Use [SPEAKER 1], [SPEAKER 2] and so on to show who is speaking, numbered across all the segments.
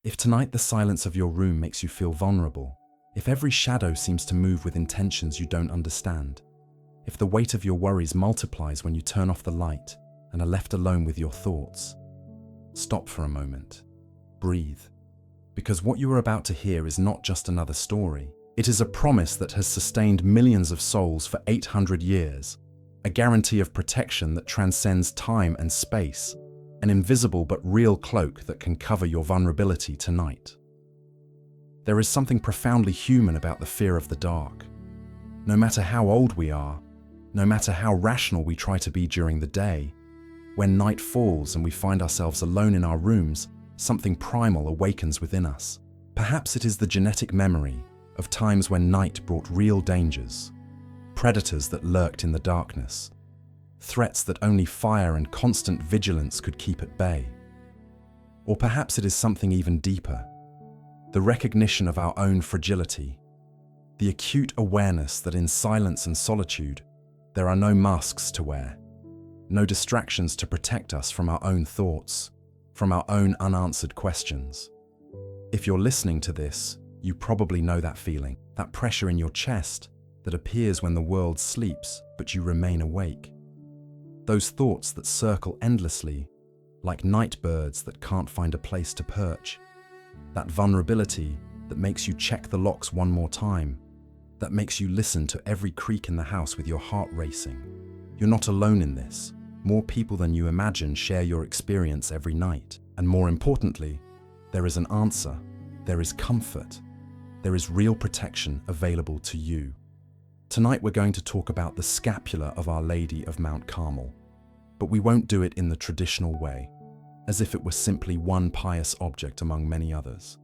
[SPEAKER 1] If tonight the silence of your room makes you feel vulnerable, if every shadow seems to move with intentions you don't understand, if the weight of your worries multiplies when you turn off the light and are left alone with your thoughts, stop for a moment. Breathe. Because what you are about to hear is not just another story. It is a promise that has sustained millions of souls for 800 years, a guarantee of protection that transcends time and space, an invisible but real cloak that can cover your vulnerability tonight. There is something profoundly human about the fear of the dark. No matter how old we are, no matter how rational we try to be during the day, when night falls and we find ourselves alone in our rooms, something primal awakens within us. Perhaps it is the genetic memory of times when night brought real dangers, predators that lurked in the darkness, threats that only fire and constant vigilance could keep at bay. Or perhaps it is something even deeper, the recognition of our own fragility, the acute awareness that in silence and solitude, there are no masks to wear, no distractions to protect us from our own thoughts, from our own unanswered questions. If you're listening to this, you probably know that feeling, that pressure in your chest that appears when the world sleeps but you remain awake. Those thoughts that circle endlessly, like night birds that can't find a place to perch. That vulnerability that makes you check the locks one more time, that makes you listen to every creak in the house with your heart racing. You're not alone in this. More people than you imagine share your experience every night. And more importantly, there is an answer, there is comfort, there is real protection available to you. Tonight we're going to talk about the scapula of Our Lady of Mount Carmel, but we won't do it in the traditional way, as if it were simply one pious object among many others.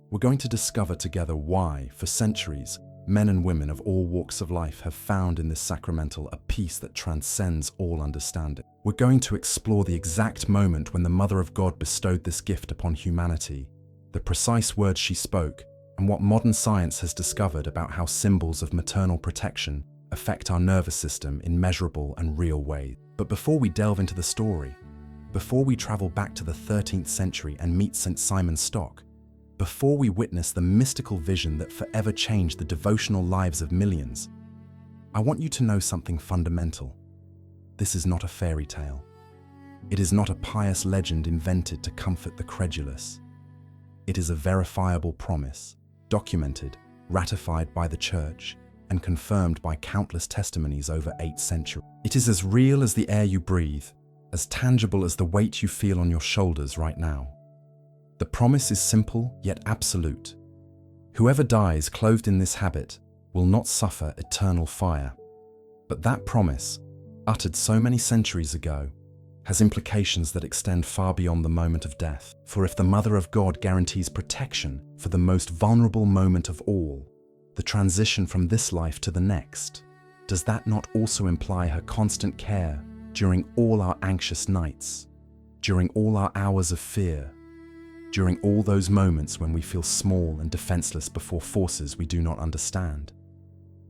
[SPEAKER 1] We're going to discover together why, for centuries, men and women of all walks of life have found in this sacramental a peace that transcends all understanding. We're going to explore the exact moment when the Mother of God bestowed this gift upon humanity, the precise words she spoke, and what modern science has discovered about how symbols of maternal protection affect our nervous system in measurable and real ways. But before we delve into the story, before we travel back to the 13th century and meet St. Simon Stock, before we witness the mystical vision that forever changed the devotional lives of millions, I want you to know something fundamental. This is not a fairy tale. It is not a pious legend invented to comfort the credulous. It is a verifiable promise, documented, ratified by the Church, and confirmed by countless testimonies over 8 centuries. It is as real as the air you breathe, as tangible as the weight you feel on your shoulders right now. The promise is simple yet absolute. Whoever dies clothed in this habit will not suffer eternal fire. But that promise, uttered so many centuries ago, has implications that extend far beyond the moment of death. For if the Mother of God guarantees protection for the most vulnerable moment of all, the transition from this life to the next, does that not also imply her constant care during all our anxious nights, during all our hours of fear, during all those moments when we feel small and defenseless before forces we do not understand?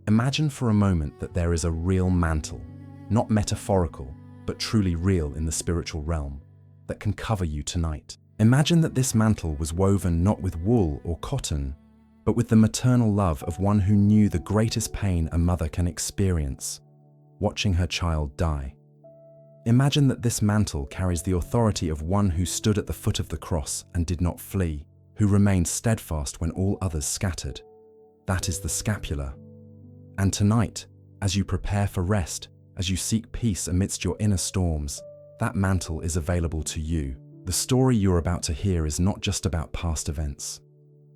[SPEAKER 1] Imagine for a moment that there is a real mantle, not metaphorical, but truly real in the spiritual realm, that can cover you tonight. Imagine that this mantle was woven not with wool or cotton, but with the maternal love of one who knew the greatest pain a mother can experience, watching her child die. Imagine that this mantle carries the authority of one who stood at the foot of the cross and did not flee, who remained steadfast when all others scattered. That is the scapula. And tonight, as you prepare for rest, as you seek peace amidst your inner storms, that mantle is available to you. The story you're about to hear is not just about past events.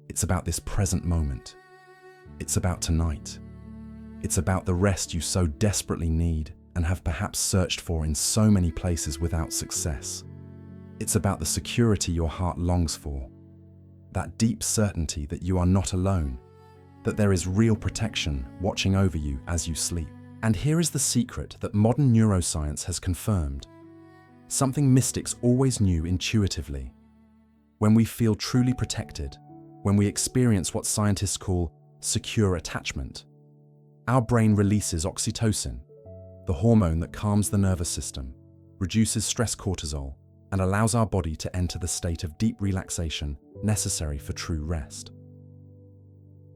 [SPEAKER 1] It's about this present moment. It's about tonight. It's about the rest you so desperately need and have perhaps searched for in so many places without success. It's about the security your heart longs for, that deep certainty that you are not alone, that there is real protection watching over you as you sleep. And here is the secret that modern neuroscience has confirmed. Something mystics always knew intuitively. When we feel truly protected, when we experience what scientists call secure attachment, our brain releases oxytocin, the hormone that calms the nervous system, reduces stress cortisol, and allows our body to enter the state of deep relaxation necessary for true rest.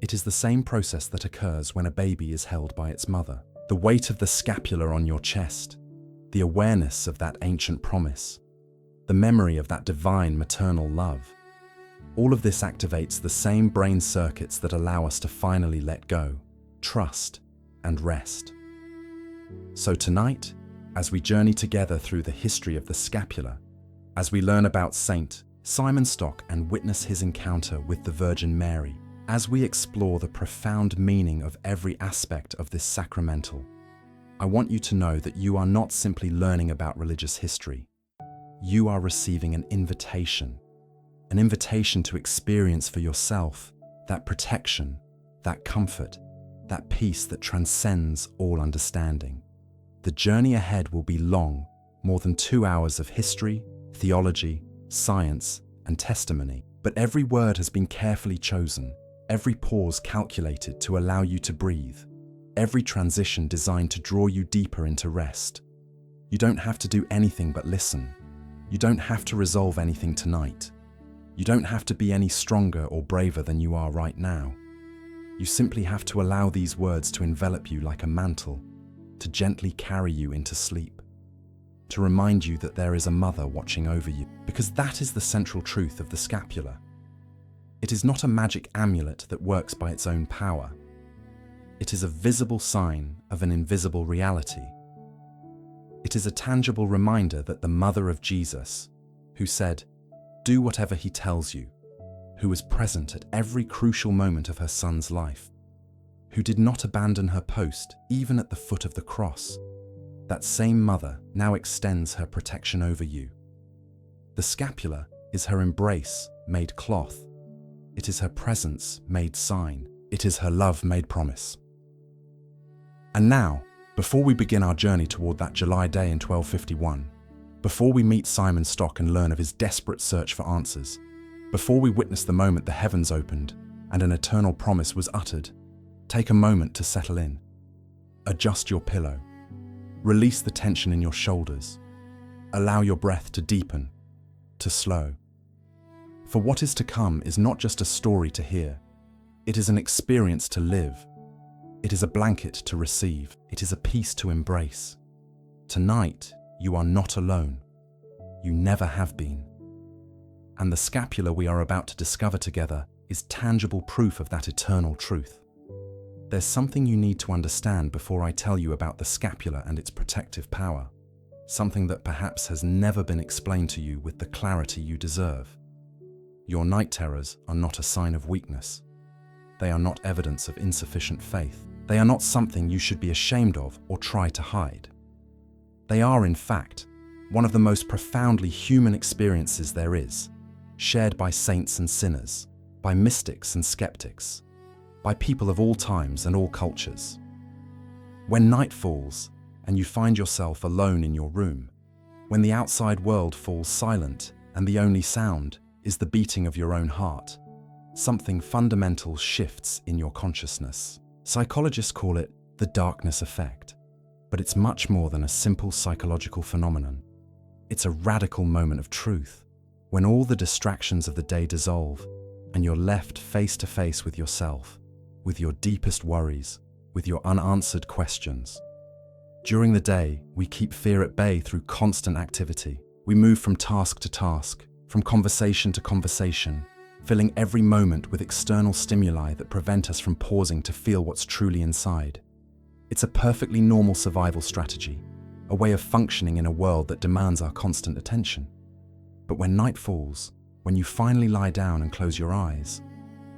[SPEAKER 1] It is the same process that occurs when a baby is held by its mother. The weight of the scapula on your chest, the awareness of that ancient promise, the memory of that divine maternal love. All of this activates the same brain circuits that allow us to finally let go, trust, and rest. So tonight, as we journey together through the history of the scapula, as we learn about Saint Simon Stock and witness his encounter with the Virgin Mary, as we explore the profound meaning of every aspect of this sacramental, I want you to know that you are not simply learning about religious history. You are receiving an invitation to experience for yourself that protection, that comfort, that peace that transcends all understanding. The journey ahead will be long, more than 2 hours of history, theology, science, and testimony. But every word has been carefully chosen, every pause calculated to allow you to breathe, every transition designed to draw you deeper into rest. You don't have to do anything but listen. You don't have to resolve anything tonight. You don't have to be any stronger or braver than you are right now. You simply have to allow these words to envelop you like a mantle, to gently carry you into sleep, to remind you that there is a mother watching over you, because that is the central truth of the scapula. It is not a magic amulet that works by its own power. It is a visible sign of an invisible reality. It is a tangible reminder that the mother of Jesus, who said, "Do whatever he tells you," who was present at every crucial moment of her son's life, who did not abandon her post even at the foot of the cross, that same mother now extends her protection over you. The scapula is her embrace made cloth. It is her presence made sign. It is her love made promise. And now, before we begin our journey toward that July day in 1251, before we meet Simon Stock and learn of his desperate search for answers, before we witness the moment the heavens opened and an eternal promise was uttered, take a moment to settle in. Adjust your pillow. Release the tension in your shoulders. Allow your breath to deepen, to slow. For what is to come is not just a story to hear. It is an experience to live. It is a blanket to receive. It is a peace to embrace. Tonight, you are not alone. You never have been. And the scapula we are about to discover together is tangible proof of that eternal truth. There's something you need to understand before I tell you about the scapula and its protective power. Something that perhaps has never been explained to you with the clarity you deserve. Your night terrors are not a sign of weakness. They are not evidence of insufficient faith. They are not something you should be ashamed of or try to hide. They are, in fact, one of the most profoundly human experiences there is, shared by saints and sinners, by mystics and skeptics, by people of all times and all cultures. When night falls and you find yourself alone in your room, when the outside world falls silent and the only sound is the beating of your own heart, something fundamental shifts in your consciousness. Psychologists call it the darkness effect, but it's much more than a simple psychological phenomenon. It's a radical moment of truth, when all the distractions of the day dissolve and you're left face to face with yourself, with your deepest worries, with your unanswered questions. During the day, we keep fear at bay through constant activity. We move from task to task, from conversation to conversation, filling every moment with external stimuli that prevent us from pausing to feel what's truly inside. It's a perfectly normal survival strategy, a way of functioning in a world that demands our constant attention. But when night falls, when you finally lie down and close your eyes,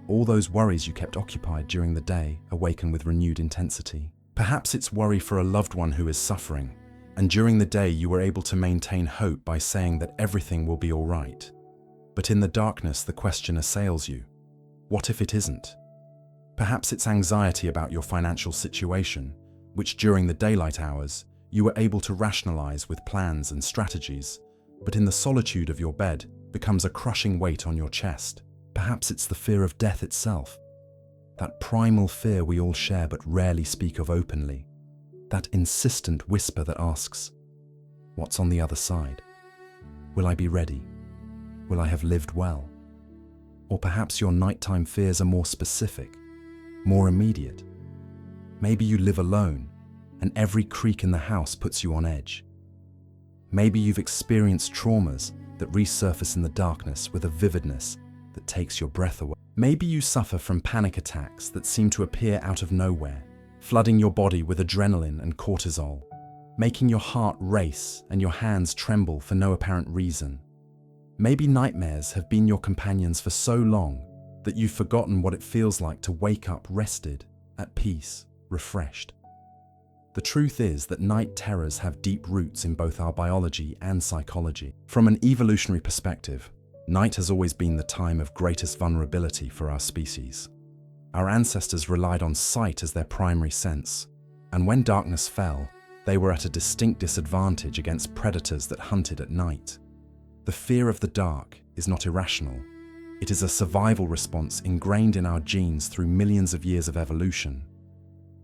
[SPEAKER 1] all those worries you kept occupied during the day awaken with renewed intensity. Perhaps it's worry for a loved one who is suffering, and during the day you were able to maintain hope by saying that everything will be all right. But in the darkness, the question assails you. What if it isn't? Perhaps it's anxiety about your financial situation, which during the daylight hours, you were able to rationalize with plans and strategies, but in the solitude of your bed becomes a crushing weight on your chest. Perhaps it's the fear of death itself, that primal fear we all share but rarely speak of openly, that insistent whisper that asks, what's on the other side? Will I be ready? Will I have lived well? Or perhaps your nighttime fears are more specific, more immediate. Maybe you live alone, and every creak in the house puts you on edge. Maybe you've experienced traumas that resurface in the darkness with a vividness that takes your breath away. Maybe you suffer from panic attacks that seem to appear out of nowhere, flooding your body with adrenaline and cortisol, making your heart race and your hands tremble for no apparent reason. Maybe nightmares have been your companions for so long that you've forgotten what it feels like to wake up rested, at peace, refreshed. The truth is that night terrors have deep roots in both our biology and psychology. From an evolutionary perspective, night has always been the time of greatest vulnerability for our species. Our ancestors relied on sight as their primary sense, and when darkness fell, they were at a distinct disadvantage against predators that hunted at night. The fear of the dark is not irrational. It is a survival response ingrained in our genes through millions of years of evolution.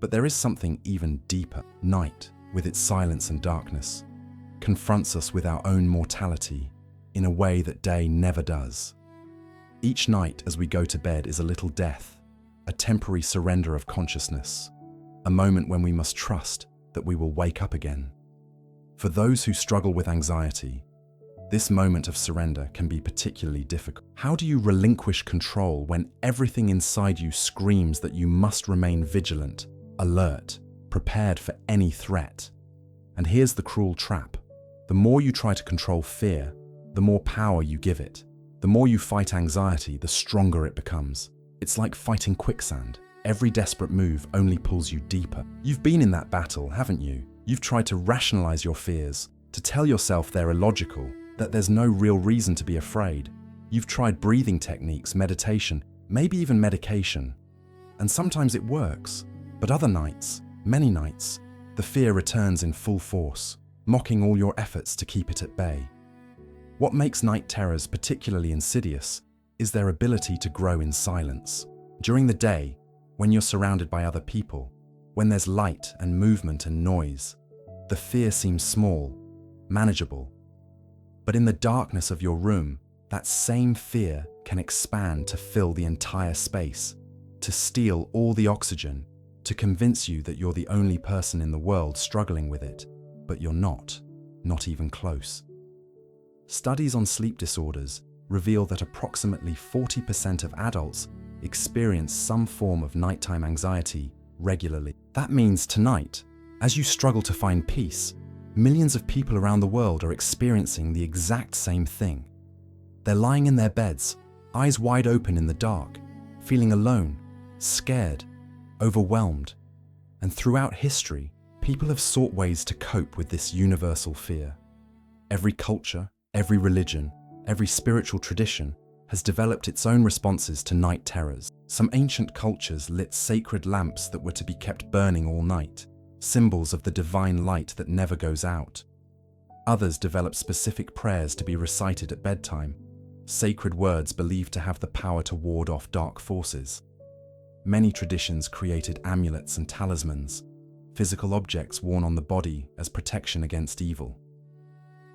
[SPEAKER 1] But there is something even deeper. Night, with its silence and darkness, confronts us with our own mortality in a way that day never does. Each night as we go to bed is a little death, a temporary surrender of consciousness, a moment when we must trust that we will wake up again. For those who struggle with anxiety, this moment of surrender can be particularly difficult. How do you relinquish control when everything inside you screams that you must remain vigilant, alert, prepared for any threat? And here's the cruel trap. The more you try to control fear, the more power you give it. The more you fight anxiety, the stronger it becomes. It's like fighting quicksand. Every desperate move only pulls you deeper. You've been in that battle, haven't you? You've tried to rationalize your fears, to tell yourself they're illogical, that there's no real reason to be afraid. You've tried breathing techniques, meditation, maybe even medication. And sometimes it works. But other nights, many nights, the fear returns in full force, mocking all your efforts to keep it at bay. What makes night terrors particularly insidious is their ability to grow in silence. During the day, when you're surrounded by other people, when there's light and movement and noise, the fear seems small, manageable. But in the darkness of your room, that same fear can expand to fill the entire space, to steal all the oxygen, to convince you that you're the only person in the world struggling with it, but you're not even close. Studies on sleep disorders reveal that approximately 40% of adults experience some form of nighttime anxiety regularly. That means tonight, as you struggle to find peace, millions of people around the world are experiencing the exact same thing. They're lying in their beds, eyes wide open in the dark, feeling alone, scared, overwhelmed. And throughout history, people have sought ways to cope with this universal fear. Every culture, every religion, every spiritual tradition has developed its own responses to night terrors. Some ancient cultures lit sacred lamps that were to be kept burning all night, symbols of the divine light that never goes out. Others developed specific prayers to be recited at bedtime, sacred words believed to have the power to ward off dark forces. Many traditions created amulets and talismans, physical objects worn on the body as protection against evil.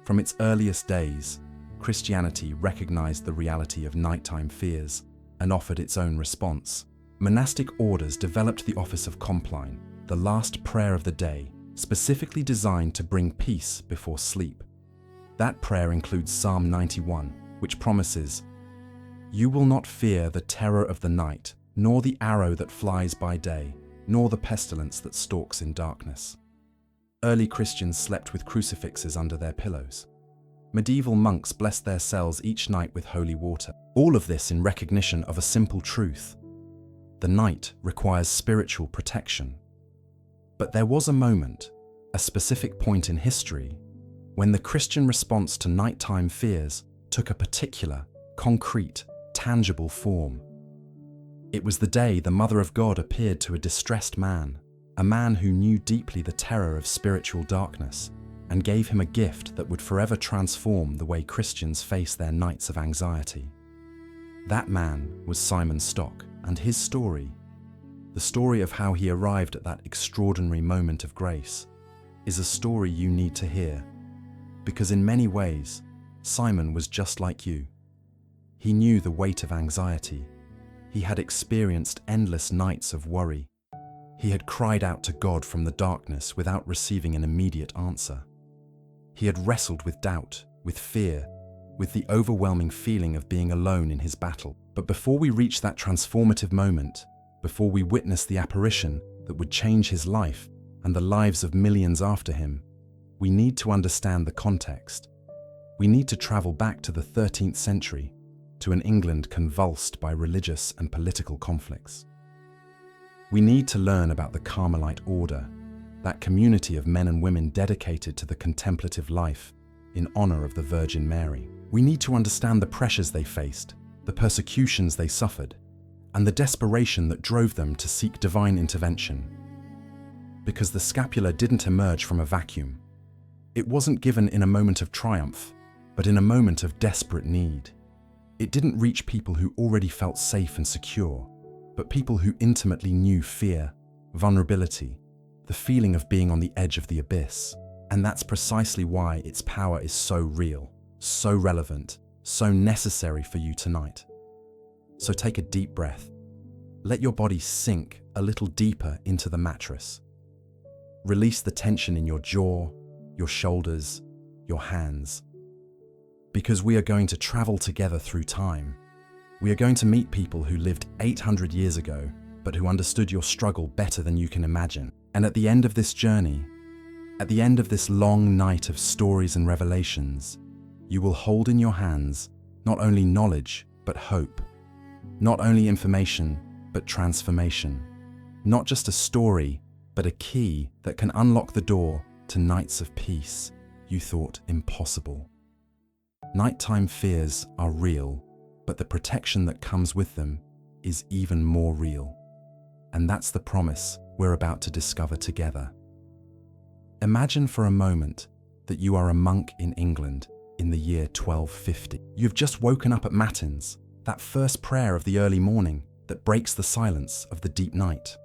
[SPEAKER 1] From its earliest days, Christianity recognized the reality of nighttime fears and offered its own response. Monastic orders developed the office of Compline, the last prayer of the day, specifically designed to bring peace before sleep. That prayer includes Psalm 91, which promises, "You will not fear the terror of the night, nor the arrow that flies by day, nor the pestilence that stalks in darkness." Early Christians slept with crucifixes under their pillows. Medieval monks blessed their cells each night with holy water. All of this in recognition of a simple truth: the night requires spiritual protection. But there was a moment, a specific point in history, when the Christian response to nighttime fears took a particular, concrete, tangible form. It was the day the Mother of God appeared to a distressed man, a man who knew deeply the terror of spiritual darkness, and gave him a gift that would forever transform the way Christians face their nights of anxiety. That man was Simon Stock, and his story, the story of how he arrived at that extraordinary moment of grace, is a story you need to hear. Because in many ways, Simon was just like you. He knew the weight of anxiety. He had experienced endless nights of worry. He had cried out to God from the darkness without receiving an immediate answer. He had wrestled with doubt, with fear, with the overwhelming feeling of being alone in his battle. But before we reach that transformative moment, before we witness the apparition that would change his life and the lives of millions after him, we need to understand the context. We need to travel back to the 13th century, to an England convulsed by religious and political conflicts. We need to learn about the Carmelite order, that community of men and women dedicated to the contemplative life in honor of the Virgin Mary. We need to understand the pressures they faced, the persecutions they suffered, and the desperation that drove them to seek divine intervention. Because the scapula didn't emerge from a vacuum. It wasn't given in a moment of triumph, but in a moment of desperate need. It didn't reach people who already felt safe and secure, but people who intimately knew fear, vulnerability, the feeling of being on the edge of the abyss. And that's precisely why its power is so real, so relevant, so necessary for you tonight. So take a deep breath. Let your body sink a little deeper into the mattress. Release the tension in your jaw, your shoulders, your hands. Because we are going to travel together through time. We are going to meet people who lived 800 years ago, but who understood your struggle better than you can imagine. And at the end of this journey, at the end of this long night of stories and revelations, you will hold in your hands not only knowledge, but hope. Not only information, but transformation. Not just a story, but a key that can unlock the door to nights of peace you thought impossible. Nighttime fears are real, but the protection that comes with them is even more real. And that's the promise we're about to discover together. Imagine for a moment that you are a monk in England in the year 1250. You've just woken up at Matins, that first prayer of the early morning that breaks the silence of the deep night.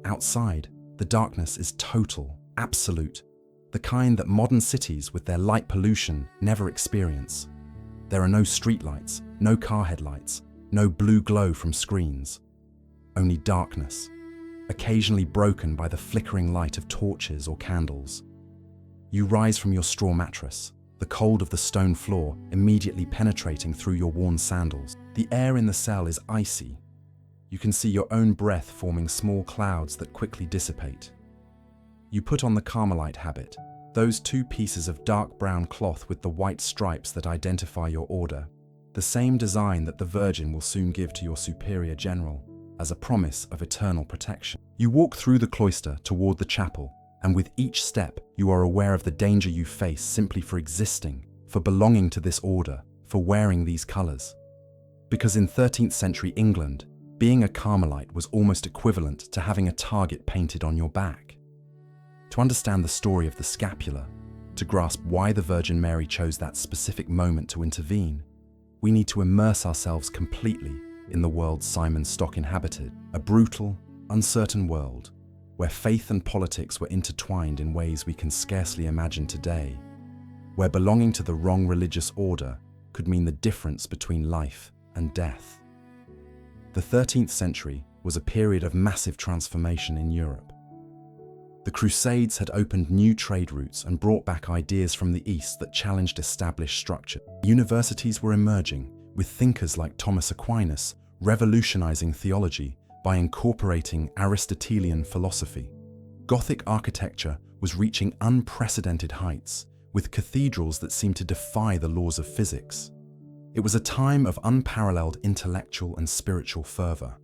[SPEAKER 1] Outside, the darkness is total, absolute, the kind that modern cities with their light pollution never experience. There are no streetlights, no car headlights, no blue glow from screens. Only darkness, occasionally broken by the flickering light of torches or candles. You rise from your straw mattress, the cold of the stone floor immediately penetrating through your worn sandals. The air in the cell is icy. You can see your own breath forming small clouds that quickly dissipate. You put on the Carmelite habit, those 2 pieces of dark brown cloth with the white stripes that identify your order, the same design that the Virgin will soon give to your superior general, as a promise of eternal protection. You walk through the cloister toward the chapel, and with each step you are aware of the danger you face simply for existing, for belonging to this order, for wearing these colors. Because in 13th century England, being a Carmelite was almost equivalent to having a target painted on your back. To understand the story of the scapula, to grasp why the Virgin Mary chose that specific moment to intervene, we need to immerse ourselves completely in the world Simon Stock inhabited, a brutal, uncertain world where faith and politics were intertwined in ways we can scarcely imagine today, where belonging to the wrong religious order could mean the difference between life and death. The 13th century was a period of massive transformation in Europe. The Crusades had opened new trade routes and brought back ideas from the East that challenged established structure. Universities were emerging, with thinkers like Thomas Aquinas revolutionizing theology by incorporating Aristotelian philosophy. Gothic architecture was reaching unprecedented heights, with cathedrals that seemed to defy the laws of physics. It was a time of unparalleled intellectual and spiritual fervor.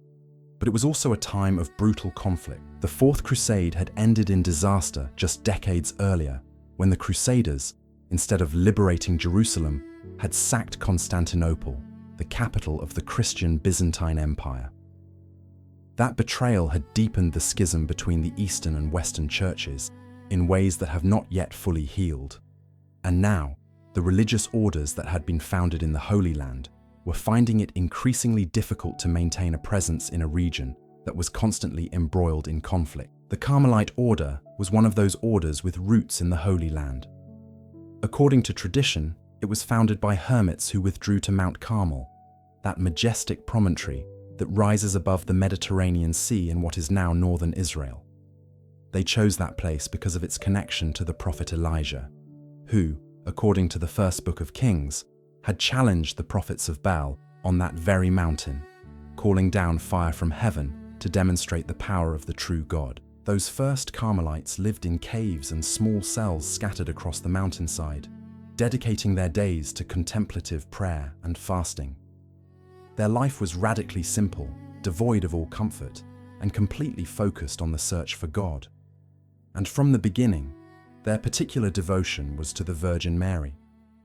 [SPEAKER 1] But it was also a time of brutal conflict. The Fourth Crusade had ended in disaster just decades earlier, when the Crusaders, instead of liberating Jerusalem, had sacked Constantinople, the capital of the Christian Byzantine Empire. That betrayal had deepened the schism between the Eastern and Western churches in ways that have not yet fully healed. And now, the religious orders that had been founded in the Holy Land were finding it increasingly difficult to maintain a presence in a region that was constantly embroiled in conflict. The Carmelite order was one of those orders with roots in the Holy Land. According to tradition, It was founded by hermits who withdrew to Mount Carmel, that majestic promontory that rises above the Mediterranean Sea in what is now northern Israel. They chose that place because of its connection to the prophet Elijah, who, according to the first book of Kings, had challenged the prophets of Baal on that very mountain, calling down fire from heaven to demonstrate the power of the true God. Those first Carmelites lived in caves and small cells scattered across the mountainside, dedicating their days to contemplative prayer and fasting. Their life was radically simple, devoid of all comfort, and completely focused on the search for God. And from the beginning, their particular devotion was to the Virgin Mary,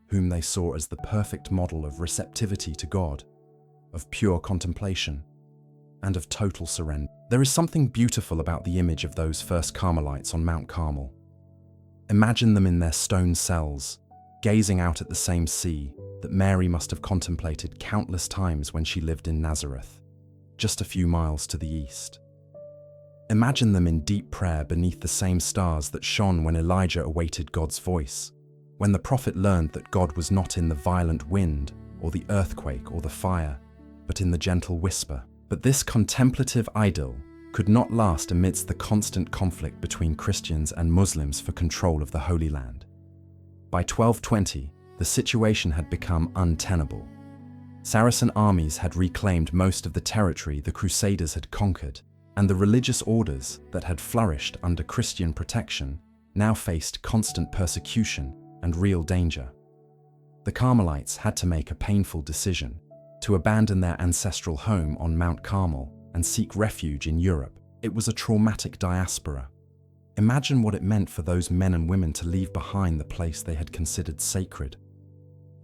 [SPEAKER 1] whom they saw as the perfect model of receptivity to God, of pure contemplation, and of total surrender. There is something beautiful about the image of those first Carmelites on Mount Carmel. Imagine them in their stone cells, gazing out at the same sea that Mary must have contemplated countless times when she lived in Nazareth, just a few miles to the east. Imagine them in deep prayer beneath the same stars that shone when Elijah awaited God's voice, when the prophet learned that God was not in the violent wind or the earthquake or the fire, but in the gentle whisper. But this contemplative idyll could not last amidst the constant conflict between Christians and Muslims for control of the Holy Land. By 1220, the situation had become untenable. Saracen armies had reclaimed most of the territory the Crusaders had conquered, and the religious orders that had flourished under Christian protection now faced constant persecution and real danger. The Carmelites had to make a painful decision: to abandon their ancestral home on Mount Carmel and seek refuge in Europe. It was a traumatic diaspora. Imagine what it meant for those men and women to leave behind the place they had considered sacred,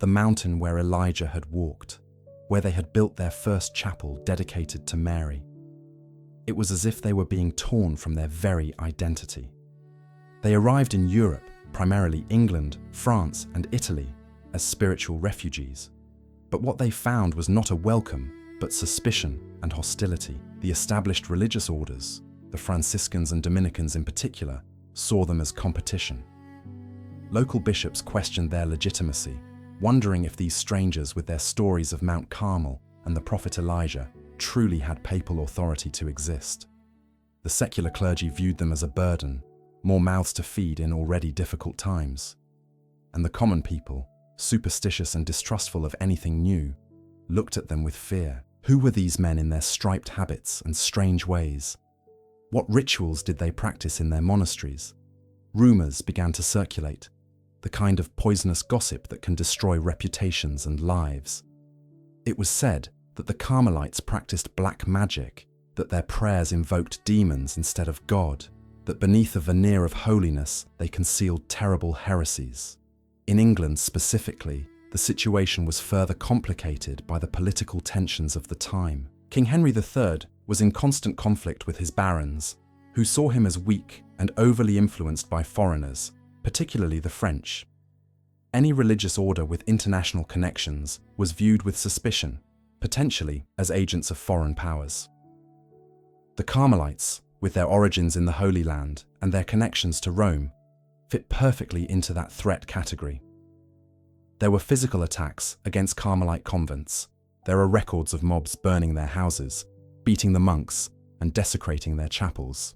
[SPEAKER 1] the mountain where Elijah had walked, where they had built their first chapel dedicated to Mary. It was as if they were being torn from their very identity. They arrived in Europe, primarily England, France, and Italy, as spiritual refugees. But what they found was not a welcome, but suspicion and hostility. The established religious orders, the Franciscans and Dominicans in particular, saw them as competition. Local bishops questioned their legitimacy, wondering if these strangers with their stories of Mount Carmel and the prophet Elijah truly had papal authority to exist. The secular clergy viewed them as a burden, more mouths to feed in already difficult times. And the common people, superstitious and distrustful of anything new, looked at them with fear. Who were these men in their striped habits and strange ways? What rituals did they practice in their monasteries? Rumors began to circulate, the kind of poisonous gossip that can destroy reputations and lives. It was said that the Carmelites practiced black magic, that their prayers invoked demons instead of God, that beneath a veneer of holiness they concealed terrible heresies. In England specifically, the situation was further complicated by the political tensions of the time. King Henry III was in constant conflict with his barons, who saw him as weak and overly influenced by foreigners, particularly the French. Any religious order with international connections was viewed with suspicion, potentially as agents of foreign powers. The Carmelites, with their origins in the Holy Land and their connections to Rome, fit perfectly into that threat category. There were physical attacks against Carmelite convents. There are records of mobs burning their houses, beating the monks, and desecrating their chapels.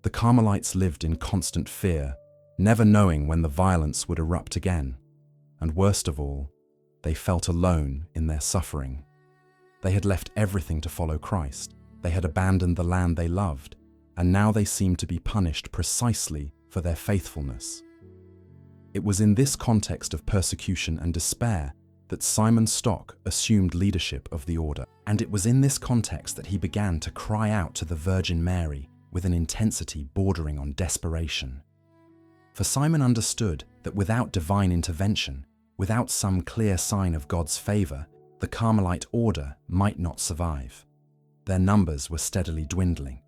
[SPEAKER 1] The Carmelites lived in constant fear, never knowing when the violence would erupt again. And worst of all, they felt alone in their suffering. They had left everything to follow Christ. They had abandoned the land they loved, and now they seemed to be punished precisely for their faithfulness. It was in this context of persecution and despair that Simon Stock assumed leadership of the order, and it was in this context that he began to cry out to the Virgin Mary with an intensity bordering on desperation. For Simon understood that without divine intervention, without some clear sign of God's favor, the Carmelite order might not survive. Their numbers were steadily dwindling.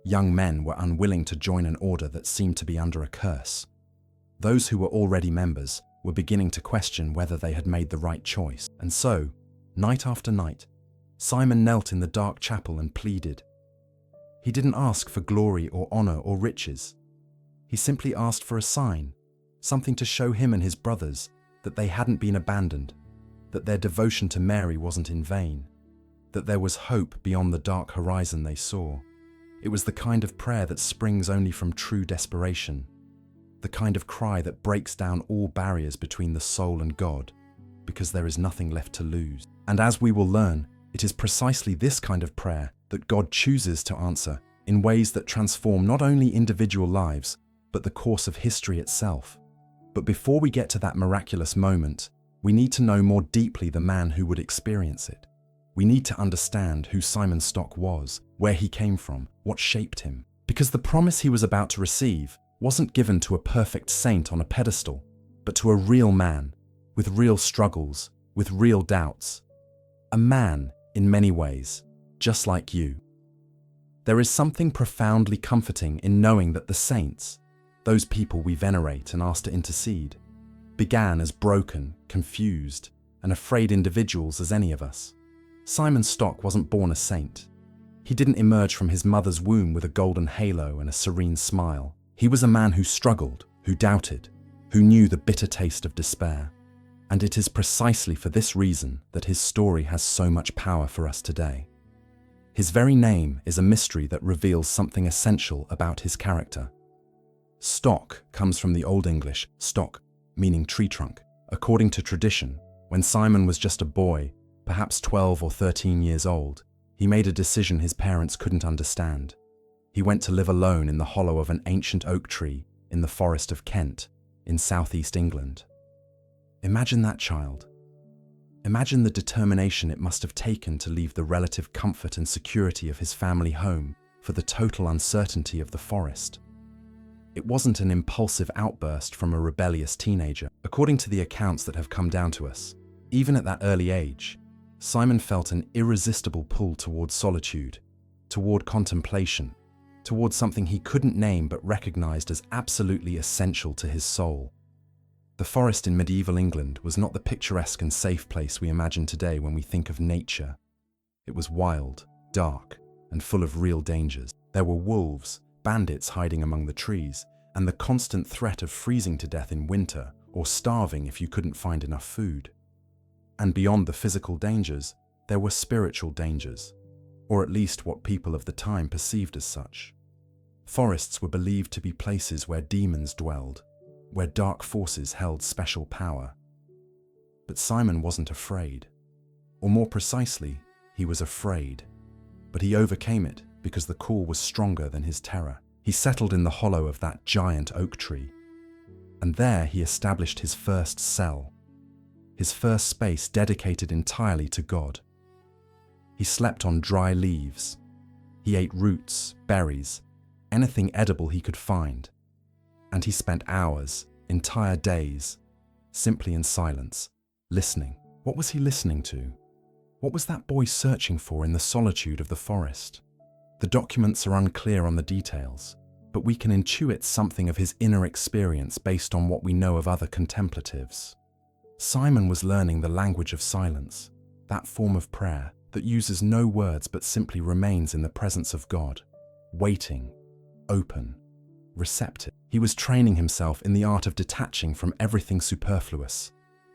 [SPEAKER 1] Young men were unwilling to join an order that seemed to be under a curse. Those who were already members were beginning to question whether they had made the right choice. And so, night after night, Simon knelt in the dark chapel and pleaded. He didn't ask for glory or honor or riches. He simply asked for a sign, something to show him and his brothers that they hadn't been abandoned, that their devotion to Mary wasn't in vain, that there was hope beyond the dark horizon they saw. It was the kind of prayer that springs only from true desperation, the kind of cry that breaks down all barriers between the soul and God, because there is nothing left to lose. And as we will learn, it is precisely this kind of prayer that God chooses to answer in ways that transform not only individual lives, but the course of history itself. But before we get to that miraculous moment, we need to know more deeply the man who would experience it. We need to understand who Simon Stock was, where he came from, what shaped him. Because the promise he was about to receive wasn't given to a perfect saint on a pedestal, but to a real man, with real struggles, with real doubts. A man, in many ways, just like you. There is something profoundly comforting in knowing that the saints, those people we venerate and ask to intercede, began as broken, confused, and afraid individuals as any of us. Simon Stock wasn't born a saint. He didn't emerge from his mother's womb with a golden halo and a serene smile. He was a man who struggled, who doubted, who knew the bitter taste of despair. And it is precisely for this reason that his story has so much power for us today. His very name is a mystery that reveals something essential about his character. Stock comes from the Old English stock, meaning tree trunk. According to tradition, when Simon was just a boy, perhaps 12 or 13 years old, he made a decision his parents couldn't understand. He went to live alone in the hollow of an ancient oak tree in the forest of Kent, in southeast England. Imagine that child. Imagine the determination it must have taken to leave the relative comfort and security of his family home for the total uncertainty of the forest. It wasn't an impulsive outburst from a rebellious teenager. According to the accounts that have come down to us, even at that early age, Simon felt an irresistible pull toward solitude, toward contemplation, toward something he couldn't name but recognized as absolutely essential to his soul. The forest in medieval England was not the picturesque and safe place we imagine today when we think of nature. It was wild, dark, and full of real dangers. There were wolves, bandits hiding among the trees, and the constant threat of freezing to death in winter or starving if you couldn't find enough food. And beyond the physical dangers, there were spiritual dangers, or at least what people of the time perceived as such. Forests were believed to be places where demons dwelled, where dark forces held special power. But Simon wasn't afraid. Or more precisely, he was afraid. But he overcame it because the call was stronger than his terror. He settled in the hollow of that giant oak tree. And there he established his first cell, his first space dedicated entirely to God. He slept on dry leaves. He ate roots, berries, anything edible he could find. And he spent hours, entire days, simply in silence, listening. What was he listening to? What was that boy searching for in the solitude of the forest? The documents are unclear on the details, but we can intuit something of his inner experience based on what we know of other contemplatives. Simon was learning the language of silence, that form of prayer that uses no words but simply remains in the presence of God, waiting, open, receptive. He was training himself in the art of detaching from everything superfluous,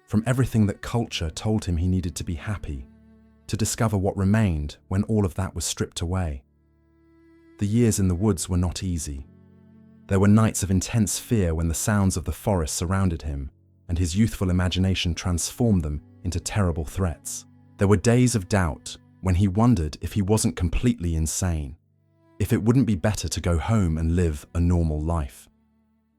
[SPEAKER 1] from everything that culture told him he needed to be happy, to discover what remained when all of that was stripped away. The years in the woods were not easy. There were nights of intense fear when the sounds of the forest surrounded him, and his youthful imagination transformed them into terrible threats. There were days of doubt when he wondered if he wasn't completely insane, if it wouldn't be better to go home and live a normal life.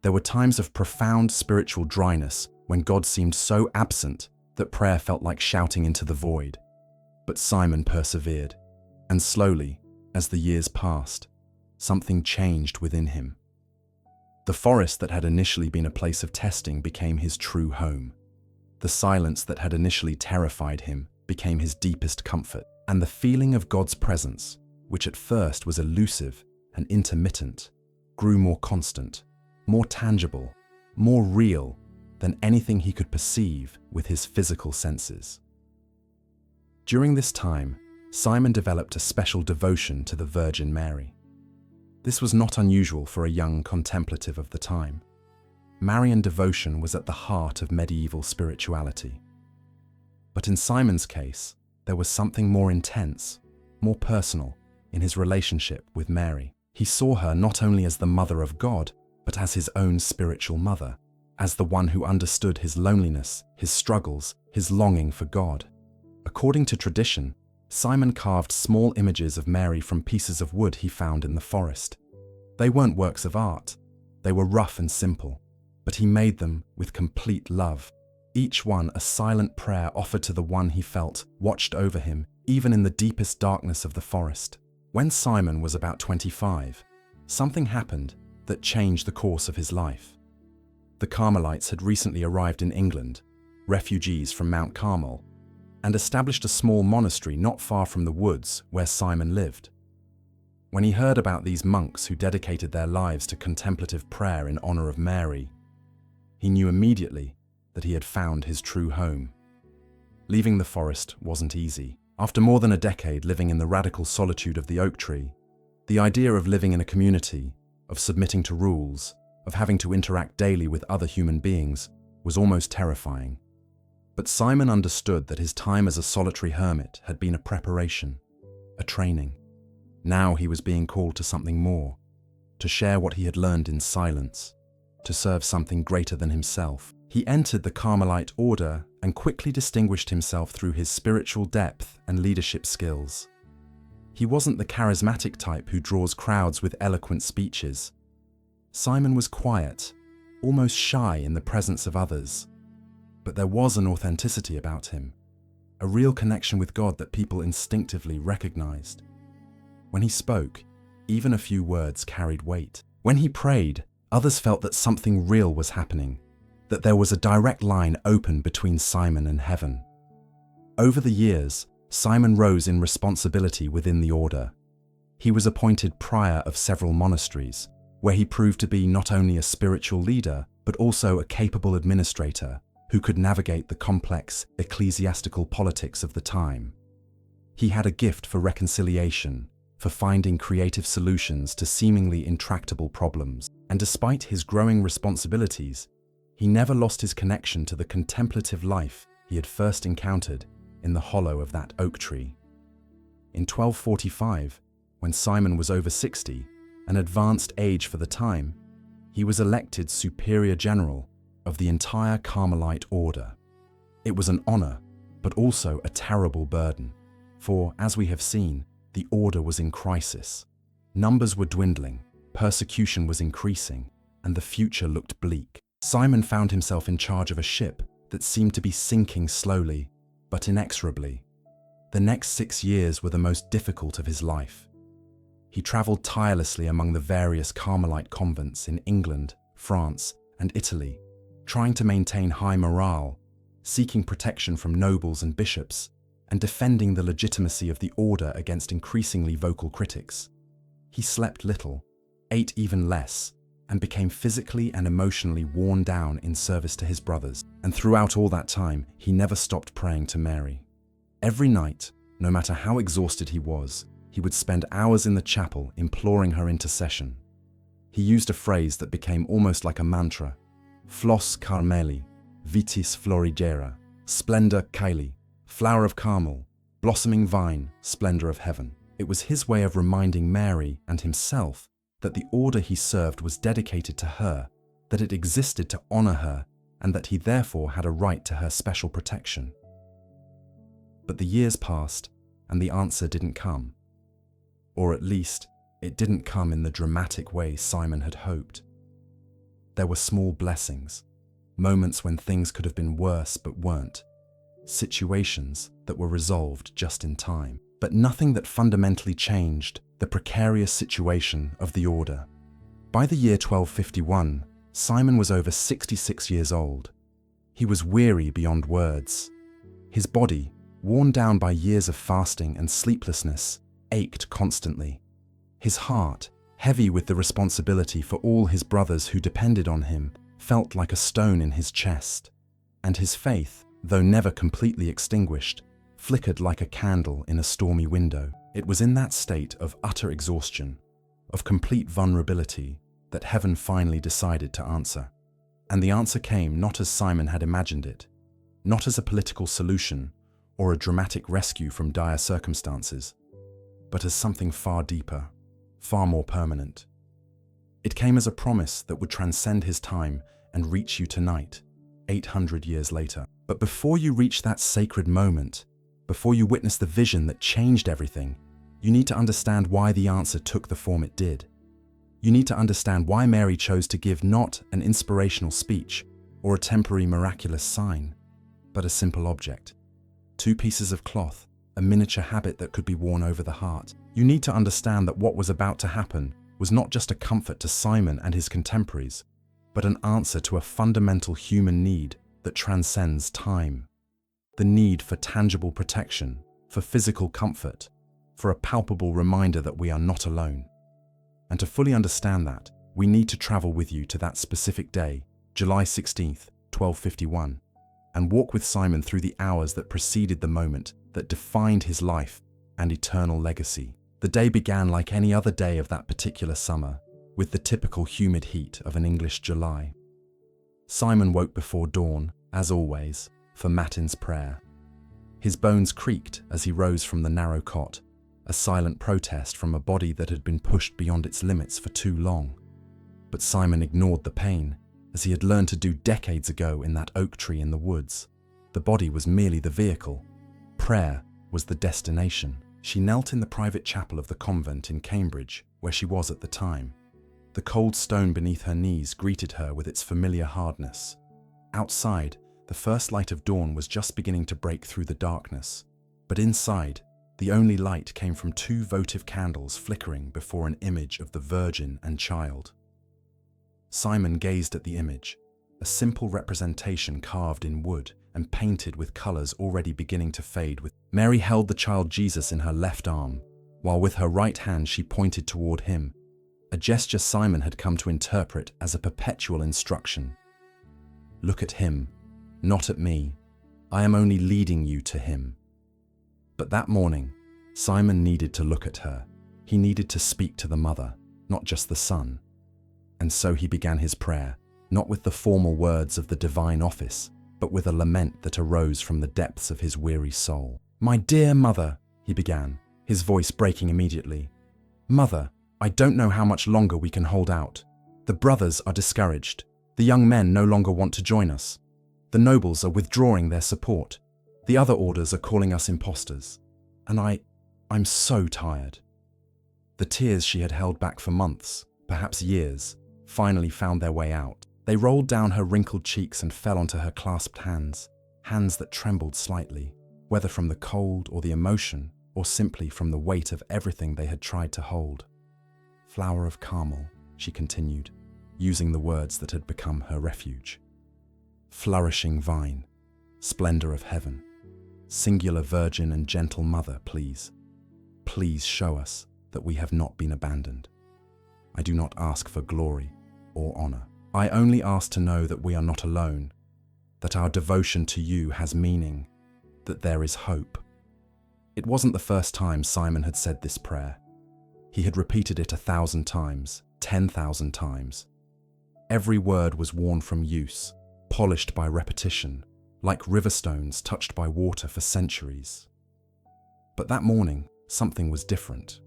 [SPEAKER 1] There were times of profound spiritual dryness when God seemed so absent that prayer felt like shouting into the void. But Simon persevered, and slowly, as the years passed, something changed within him. The forest that had initially been a place of testing became his true home. The silence that had initially terrified him became his deepest comfort, and the feeling of God's presence, which at first was elusive and intermittent, grew more constant, more tangible, more real than anything he could perceive with his physical senses. During this time, Simon developed a special devotion to the Virgin Mary. This was not unusual for a young contemplative of the time. Marian devotion was at the heart of medieval spirituality. But in Simon's case, there was something more intense, more personal, in his relationship with Mary. He saw her not only as the mother of God, but as his own spiritual mother, as the one who understood his loneliness, his struggles, his longing for God. According to tradition, Simon carved small images of Mary from pieces of wood he found in the forest. They weren't works of art. They were rough and simple, but he made them with complete love. Each one a silent prayer offered to the one he felt watched over him, even in the deepest darkness of the forest. When Simon was about 25, something happened that changed the course of his life. The Carmelites had recently arrived in England, refugees from Mount Carmel, and established a small monastery not far from the woods where Simon lived. When he heard about these monks who dedicated their lives to contemplative prayer in honor of Mary, he knew immediately that he had found his true home. Leaving the forest wasn't easy. After more than a decade living in the radical solitude of the oak tree, the idea of living in a community, of submitting to rules, of having to interact daily with other human beings was almost terrifying. But Simon understood that his time as a solitary hermit had been a preparation, a training. Now he was being called to something more, to share what he had learned in silence, to serve something greater than himself. He entered the Carmelite order and quickly distinguished himself through his spiritual depth and leadership skills. He wasn't the charismatic type who draws crowds with eloquent speeches. Simon was quiet, almost shy in the presence of others. But there was an authenticity about him, a real connection with God that people instinctively recognized. When he spoke, even a few words carried weight. When he prayed, others felt that something real was happening, that there was a direct line open between Simon and heaven. Over the years, Simon rose in responsibility within the order. He was appointed prior of several monasteries, where he proved to be not only a spiritual leader, but also a capable administrator who could navigate the complex ecclesiastical politics of the time. He had a gift for reconciliation, for finding creative solutions to seemingly intractable problems, and despite his growing responsibilities, he never lost his connection to the contemplative life he had first encountered in the hollow of that oak tree. In 1245, when Simon was over 60, an advanced age for the time, he was elected Superior General of the entire Carmelite order. It was an honor, but also a terrible burden, for, as we have seen, the order was in crisis. Numbers were dwindling, persecution was increasing, and the future looked bleak. Simon found himself in charge of a ship that seemed to be sinking slowly, but inexorably. The next 6 years were the most difficult of his life. He traveled tirelessly among the various Carmelite convents in England, France, and Italy, trying to maintain high morale, seeking protection from nobles and bishops, and defending the legitimacy of the order against increasingly vocal critics. He slept little, ate even less, and became physically and emotionally worn down in service to his brothers. And throughout all that time, he never stopped praying to Mary. Every night, no matter how exhausted he was, he would spend hours in the chapel imploring her intercession. He used a phrase that became almost like a mantra: Flos Carmeli, vitis florigera, splendor caeli, flower of Carmel, blossoming vine, splendor of heaven. It was his way of reminding Mary and himself that the order he served was dedicated to her, that it existed to honor her, and that he therefore had a right to her special protection. But the years passed, and the answer didn't come. Or at least, it didn't come in the dramatic way Simon had hoped. There were small blessings, moments when things could have been worse but weren't, situations that were resolved just in time, but nothing that fundamentally changed the precarious situation of the order. By the year 1251, Simon was over 66 years old. He was weary beyond words. His body, worn down by years of fasting and sleeplessness, ached constantly. His heart, heavy with the responsibility for all his brothers who depended on him, felt like a stone in his chest. And his faith, though never completely extinguished, flickered like a candle in a stormy window. It was in that state of utter exhaustion, of complete vulnerability, that heaven finally decided to answer. And the answer came not as Simon had imagined it, not as a political solution or a dramatic rescue from dire circumstances, but as something far deeper, far more permanent. It came as a promise that would transcend his time and reach you tonight, 800 years later. But before you reach that sacred moment, before you witness the vision that changed everything, you need to understand why the answer took the form it did. You need to understand why Mary chose to give not an inspirational speech or a temporary miraculous sign, but a simple object. 2 pieces of cloth, a miniature habit that could be worn over the heart. You need to understand that what was about to happen was not just a comfort to Simon and his contemporaries, but an answer to a fundamental human need that transcends time. The need for tangible protection, for physical comfort, for a palpable reminder that we are not alone. And to fully understand that, we need to travel with you to that specific day, July 16th, 1251, and walk with Simon through the hours that preceded the moment that defined his life and eternal legacy. The day began like any other day of that particular summer, with the typical humid heat of an English July. Simon woke before dawn, as always, for Matins prayer. His bones creaked as he rose from the narrow cot, a silent protest from a body that had been pushed beyond its limits for too long. But Simon ignored the pain, as he had learned to do decades ago in that oak tree in the woods. The body was merely the vehicle. Prayer was the destination. She knelt in the private chapel of the convent in Cambridge, where she was at the time. The cold stone beneath her knees greeted her with its familiar hardness. Outside, the first light of dawn was just beginning to break through the darkness, but inside, the only light came from 2 votive candles flickering before an image of the Virgin and Child. Simon gazed at the image, a simple representation carved in wood and painted with colors already beginning to fade. Mary held the child Jesus in her left arm, while with her right hand she pointed toward him, a gesture Simon had come to interpret as a perpetual instruction. Look at him, not at me. I am only leading you to him. But that morning, Simon needed to look at her. He needed to speak to the mother, not just the son. And so he began his prayer, not with the formal words of the divine office, but with a lament that arose from the depths of his weary soul. "My dear mother," he began, his voice breaking immediately. "Mother, I don't know how much longer we can hold out. The brothers are discouraged. The young men no longer want to join us. The nobles are withdrawing their support. The other orders are calling us impostors. And I'm so tired." The tears she had held back for months, perhaps years, finally found their way out. They rolled down her wrinkled cheeks and fell onto her clasped hands, hands that trembled slightly, whether from the cold or the emotion, or simply from the weight of everything they had tried to hold. "Flower of Carmel," she continued, using the words that had become her refuge. "Flourishing vine, splendor of heaven, singular virgin and gentle mother, please show us that we have not been abandoned. I do not ask for glory or honor. I only ask to know that we are not alone, that our devotion to you has meaning, that there is hope." It wasn't the first time Simon had said this prayer. He had repeated it 1,000 times, 10,000 times. Every word was worn from use, polished by repetition, like river stones touched by water for centuries. But that morning, something was different.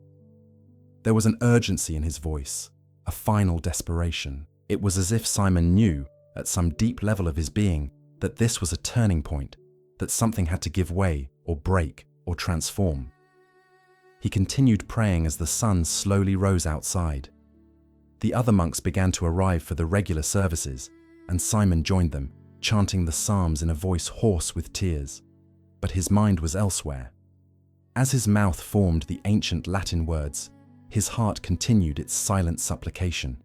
[SPEAKER 1] There was an urgency in his voice, a final desperation. It was as if Simon knew, at some deep level of his being, that this was a turning point, that something had to give way, or break, or transform. He continued praying as the sun slowly rose outside. The other monks began to arrive for the regular services, and Simon joined them, chanting the psalms in a voice hoarse with tears. But his mind was elsewhere. As his mouth formed the ancient Latin words, his heart continued its silent supplication.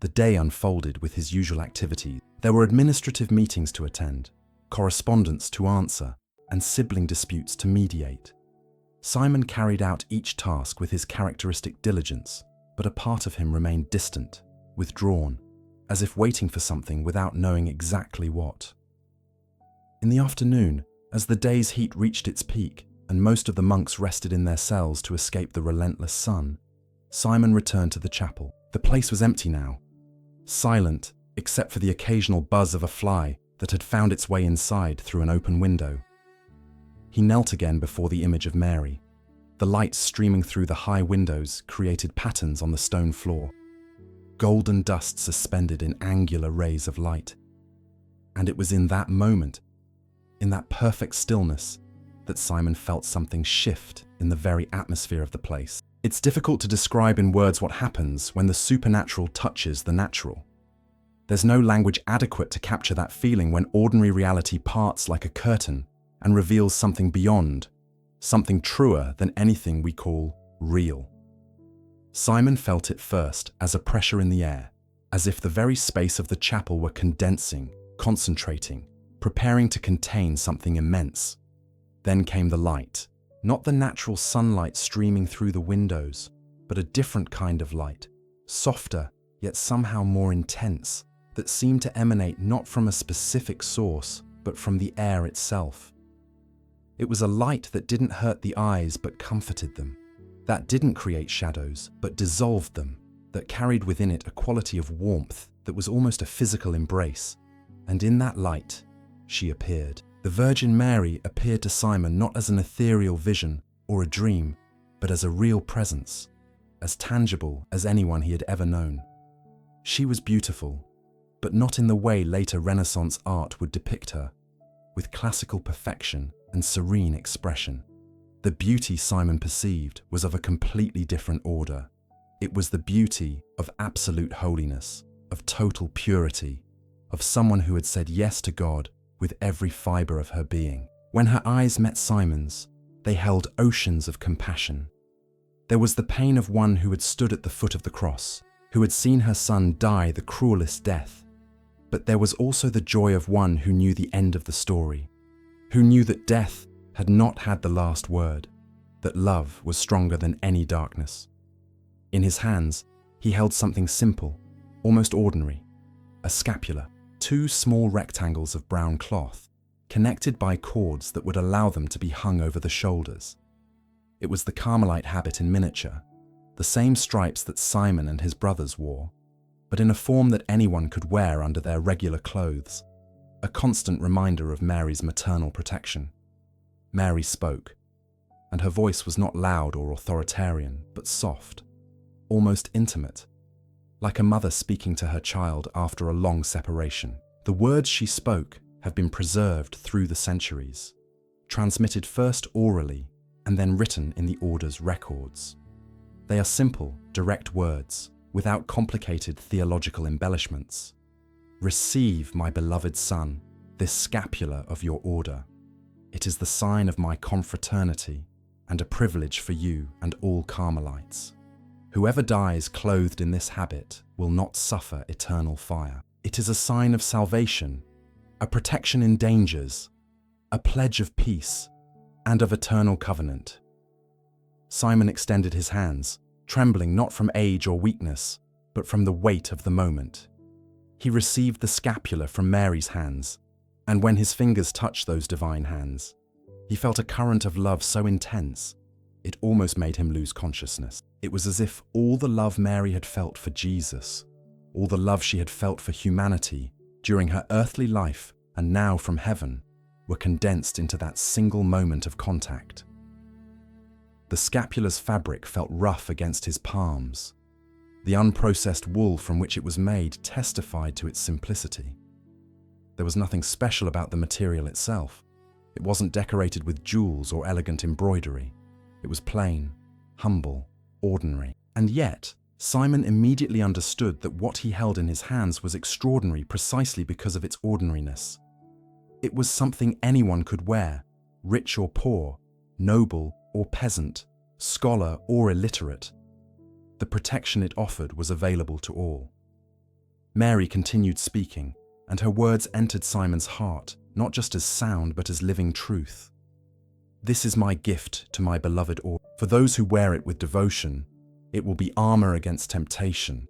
[SPEAKER 1] The day unfolded with his usual activities. There were administrative meetings to attend, correspondence to answer, and sibling disputes to mediate. Simon carried out each task with his characteristic diligence, but a part of him remained distant, withdrawn, as if waiting for something without knowing exactly what. In the afternoon, as the day's heat reached its peak and most of the monks rested in their cells to escape the relentless sun, Simon returned to the chapel. The place was empty now. Silent, except for the occasional buzz of a fly that had found its way inside through an open window. He knelt again before the image of Mary. The light streaming through the high windows created patterns on the stone floor, golden dust suspended in angular rays of light. And it was in that moment, in that perfect stillness, that Simon felt something shift in the very atmosphere of the place. It's difficult to describe in words what happens when the supernatural touches the natural. There's no language adequate to capture that feeling when ordinary reality parts like a curtain and reveals something beyond, something truer than anything we call real. Simon felt it first as a pressure in the air, as if the very space of the chapel were condensing, concentrating, preparing to contain something immense. Then came the light, not the natural sunlight streaming through the windows, but a different kind of light, softer yet somehow more intense, that seemed to emanate not from a specific source, but from the air itself. It was a light that didn't hurt the eyes but comforted them, that didn't create shadows but dissolved them, that carried within it a quality of warmth that was almost a physical embrace. And in that light, she appeared. The Virgin Mary appeared to Simon not as an ethereal vision or a dream, but as a real presence, as tangible as anyone he had ever known. She was beautiful, but not in the way later Renaissance art would depict her, with classical perfection and serene expression. The beauty Simon perceived was of a completely different order. It was the beauty of absolute holiness, of total purity, of someone who had said yes to God with every fiber of her being. When her eyes met Simon's, they held oceans of compassion. There was the pain of one who had stood at the foot of the cross, who had seen her son die the cruelest death. But there was also the joy of one who knew the end of the story, who knew that death had not had the last word, that love was stronger than any darkness. In his hands, he held something simple, almost ordinary, a scapula, two small rectangles of brown cloth, connected by cords that would allow them to be hung over the shoulders. It was the Carmelite habit in miniature, the same stripes that Simon and his brothers wore, but in a form that anyone could wear under their regular clothes, a constant reminder of Mary's maternal protection. Mary spoke, and her voice was not loud or authoritarian, but soft, almost intimate, like a mother speaking to her child after a long separation. The words she spoke have been preserved through the centuries, transmitted first orally and then written in the order's records. They are simple, direct words, without complicated theological embellishments. Receive, my beloved son, this scapula of your order. It is the sign of my confraternity and a privilege for you and all Carmelites. Whoever dies clothed in this habit will not suffer eternal fire. It is a sign of salvation, a protection in dangers, a pledge of peace, and of eternal covenant. Simon extended his hands, trembling not from age or weakness, but from the weight of the moment. He received the scapula from Mary's hands, and when his fingers touched those divine hands, he felt a current of love so intense, it almost made him lose consciousness. It was as if all the love Mary had felt for Jesus, all the love she had felt for humanity during her earthly life and now from heaven, were condensed into that single moment of contact. The scapula's fabric felt rough against his palms. The unprocessed wool from which it was made testified to its simplicity. There was nothing special about the material itself. It wasn't decorated with jewels or elegant embroidery. It was plain, humble, ordinary. And yet, Simon immediately understood that what he held in his hands was extraordinary precisely because of its ordinariness. It was something anyone could wear, rich or poor, noble or peasant, scholar or illiterate. The protection it offered was available to all. Mary continued speaking, and her words entered Simon's heart, not just as sound but as living truth. This is my gift to my beloved order. For those who wear it with devotion, it will be armor against temptation,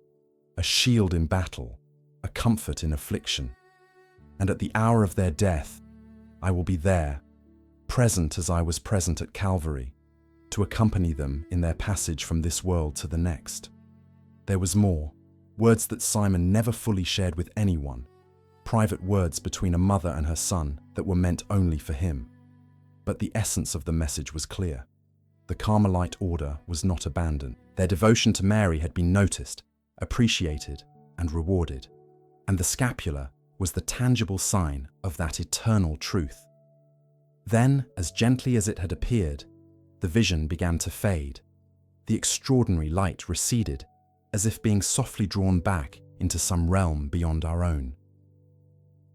[SPEAKER 1] a shield in battle, a comfort in affliction. And at the hour of their death, I will be there, present as I was present at Calvary, to accompany them in their passage from this world to the next. There was more. words that Simon never fully shared with anyone, private words between a mother and her son that were meant only for him. But the essence of the message was clear. The Carmelite order was not abandoned. Their devotion to Mary had been noticed, appreciated, and rewarded. And the scapula was the tangible sign of that eternal truth. Then, as gently as it had appeared, the vision began to fade. The extraordinary light receded, as if being softly drawn back into some realm beyond our own.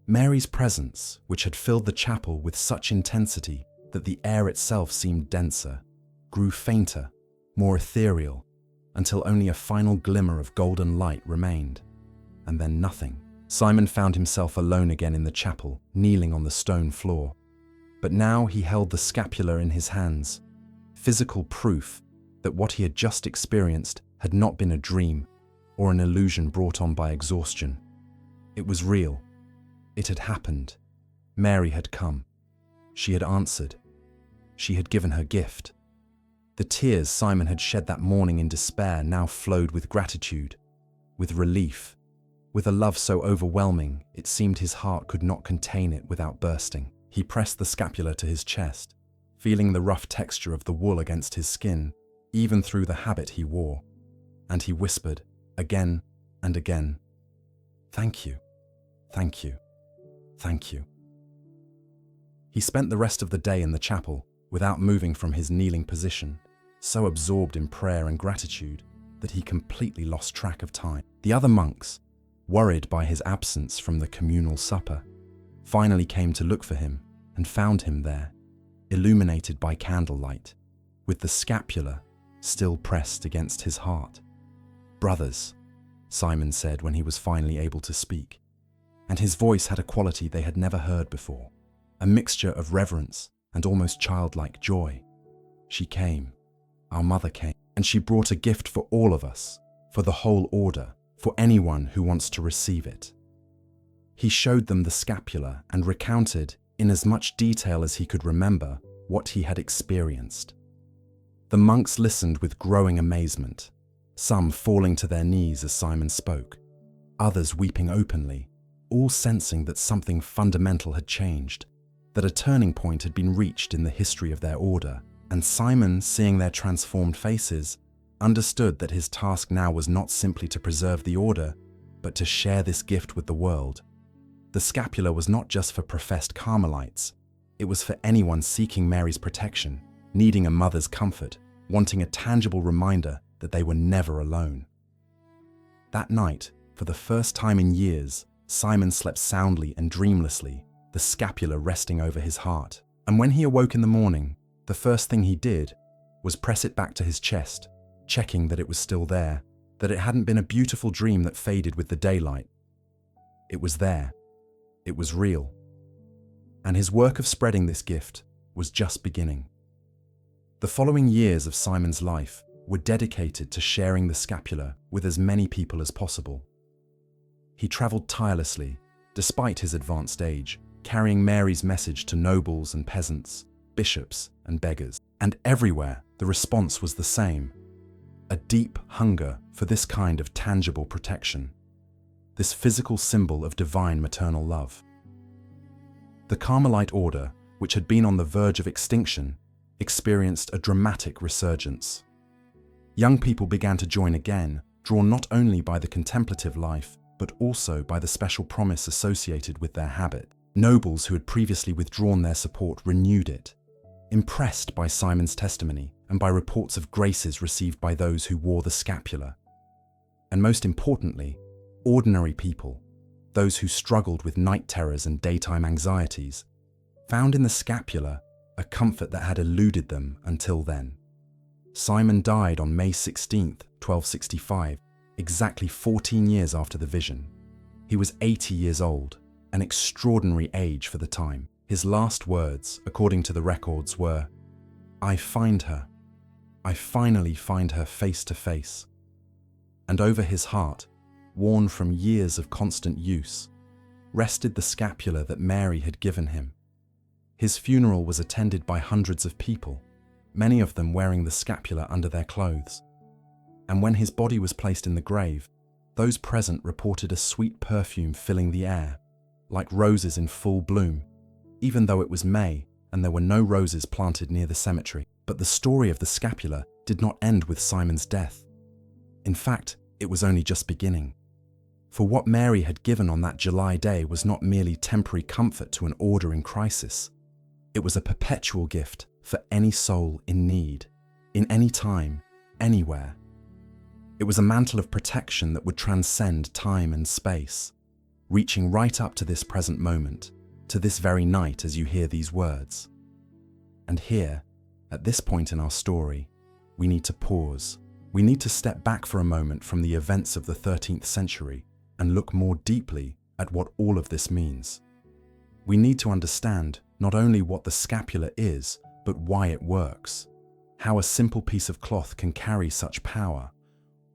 [SPEAKER 1] Mary's presence, which had filled the chapel with such intensity that the air itself seemed denser, grew fainter, more ethereal, until only a final glimmer of golden light remained. And then nothing. Simon found himself alone again in the chapel, kneeling on the stone floor. But now he held the scapula in his hands, physical proof that what he had just experienced had not been a dream or an illusion brought on by exhaustion. It was real. It had happened. Mary had come. She had answered. She had given her gift. The tears Simon had shed that morning in despair now flowed with gratitude, with relief, with a love so overwhelming it seemed his heart could not contain it without bursting. He pressed the scapula to his chest, feeling the rough texture of the wool against his skin, even through the habit he wore, and he whispered, again and again, "Thank you, thank you, thank you." He spent the rest of the day in the chapel without moving from his kneeling position, so absorbed in prayer and gratitude that he completely lost track of time. The other monks, worried by his absence from the communal supper, finally came to look for him and found him there, illuminated by candlelight, with the scapula still pressed against his heart. "Brothers," Simon said when he was finally able to speak, and his voice had a quality they had never heard before, a mixture of reverence and almost childlike joy. "She came, our mother came, and she brought a gift for all of us, for the whole order, for anyone who wants to receive it." He showed them the scapula and recounted, in as much detail as he could remember, what he had experienced. The monks listened with growing amazement, some falling to their knees as Simon spoke, others weeping openly, all sensing that something fundamental had changed, that a turning point had been reached in the history of their order. And Simon, seeing their transformed faces, understood that his task now was not simply to preserve the order, but to share this gift with the world. The scapula was not just for professed Carmelites, it was for anyone seeking Mary's protection, needing a mother's comfort, wanting a tangible reminder that they were never alone. That night, for the first time in years, Simon slept soundly and dreamlessly, the scapula resting over his heart. And when he awoke in the morning, the first thing he did was press it back to his chest, checking that it was still there, that it hadn't been a beautiful dream that faded with the daylight. It was there. It was real. And his work of spreading this gift was just beginning. The following years of Simon's life were dedicated to sharing the scapula with as many people as possible. He traveled tirelessly, despite his advanced age, carrying Mary's message to nobles and peasants, bishops and beggars. And everywhere, the response was the same: a deep hunger for this kind of tangible protection, this physical symbol of divine maternal love. The Carmelite order, which had been on the verge of extinction, experienced a dramatic resurgence. Young people began to join again, drawn not only by the contemplative life, but also by the special promise associated with their habit. Nobles who had previously withdrawn their support renewed it, impressed by Simon's testimony and by reports of graces received by those who wore the scapula. And most importantly, ordinary people, those who struggled with night terrors and daytime anxieties, found in the scapula a comfort that had eluded them until then. Simon died on May 16th, 1265, exactly 14 years after the vision. He was 80 years old, an extraordinary age for the time. His last words, according to the records, were, "I find her. I finally find her face to face." And over his heart, worn from years of constant use, rested the scapula that Mary had given him. His funeral was attended by hundreds of people, many of them wearing the scapula under their clothes. And when his body was placed in the grave, Those present reported a sweet perfume filling the air, like roses in full bloom, even though it was May and there were no roses planted near the cemetery. But the story of the scapula did not end with Simon's death. In fact, it was only just beginning. For what Mary had given on that July day was not merely temporary comfort to an order in crisis. It was a perpetual gift for any soul in need, in any time, anywhere. It was a mantle of protection that would transcend time and space, reaching right up to this present moment, to this very night as you hear these words. And here, at this point in our story, we need to pause. We need to step back for a moment from the events of the 13th century and look more deeply at what all of this means. We need to understand not only what the scapula is, but why it works, how a simple piece of cloth can carry such power,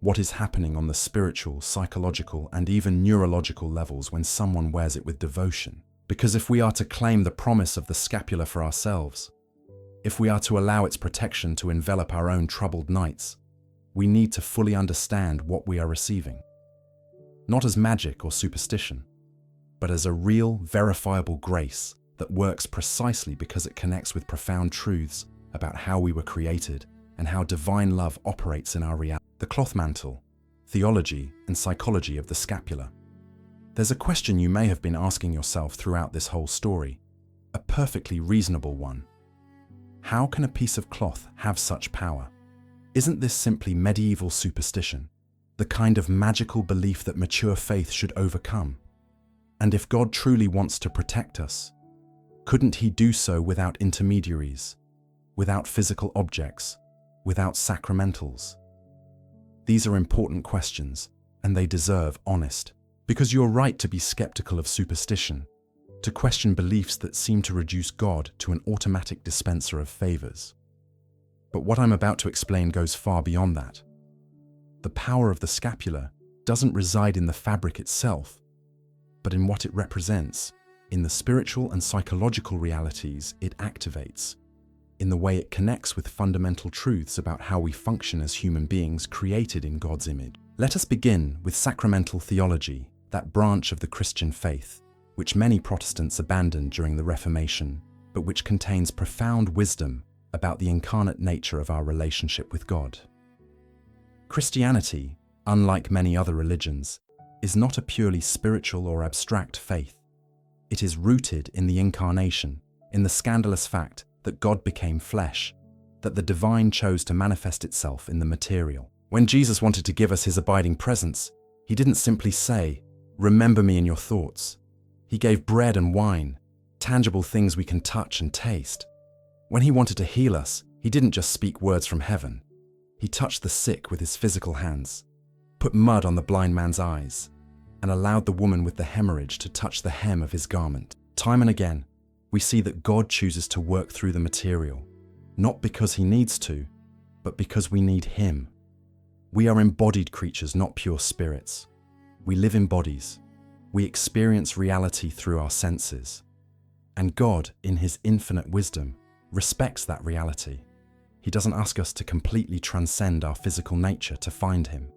[SPEAKER 1] what is happening on the spiritual, psychological, and even neurological levels when someone wears it with devotion. Because if we are to claim the promise of the scapula for ourselves, if we are to allow its protection to envelop our own troubled nights, we need to fully understand what we are receiving. Not as magic or superstition, but as a real, verifiable grace that works precisely because it connects with profound truths about how we were created and how divine love operates in our reality. The cloth mantle, theology, and psychology of the scapula. There's a question you may have been asking yourself throughout this whole story, a perfectly reasonable one. How can a piece of cloth have such power? Isn't this simply medieval superstition, the kind of magical belief that mature faith should overcome? And if God truly wants to protect us, couldn't He do so without intermediaries, without physical objects, without sacramentals? These are important questions, and they deserve honest. Because you're right to be skeptical of superstition, to question beliefs that seem to reduce God to an automatic dispenser of favors. But what I'm about to explain goes far beyond that. The power of the scapula doesn't reside in the fabric itself, but in what it represents, in the spiritual and psychological realities it activates, in the way it connects with fundamental truths about how we function as human beings created in God's image. Let us begin with sacramental theology, that branch of the Christian faith, which many Protestants abandoned during the Reformation, but which contains profound wisdom about the incarnate nature of our relationship with God. Christianity, unlike many other religions, is not a purely spiritual or abstract faith. It is rooted in the incarnation, in the scandalous fact that God became flesh, that the divine chose to manifest itself in the material. When Jesus wanted to give us His abiding presence, He didn't simply say, "Remember me in your thoughts." He gave bread and wine, tangible things we can touch and taste. When He wanted to heal us, He didn't just speak words from heaven. He touched the sick with His physical hands, put mud on the blind man's eyes, and allowed the woman with the hemorrhage to touch the hem of His garment. Time and again, we see that God chooses to work through the material, not because He needs to, but because we need Him. We are embodied creatures, not pure spirits. We live in bodies. We experience reality through our senses. And God, in His infinite wisdom, respects that reality. He doesn't ask us to completely transcend our physical nature to find Him.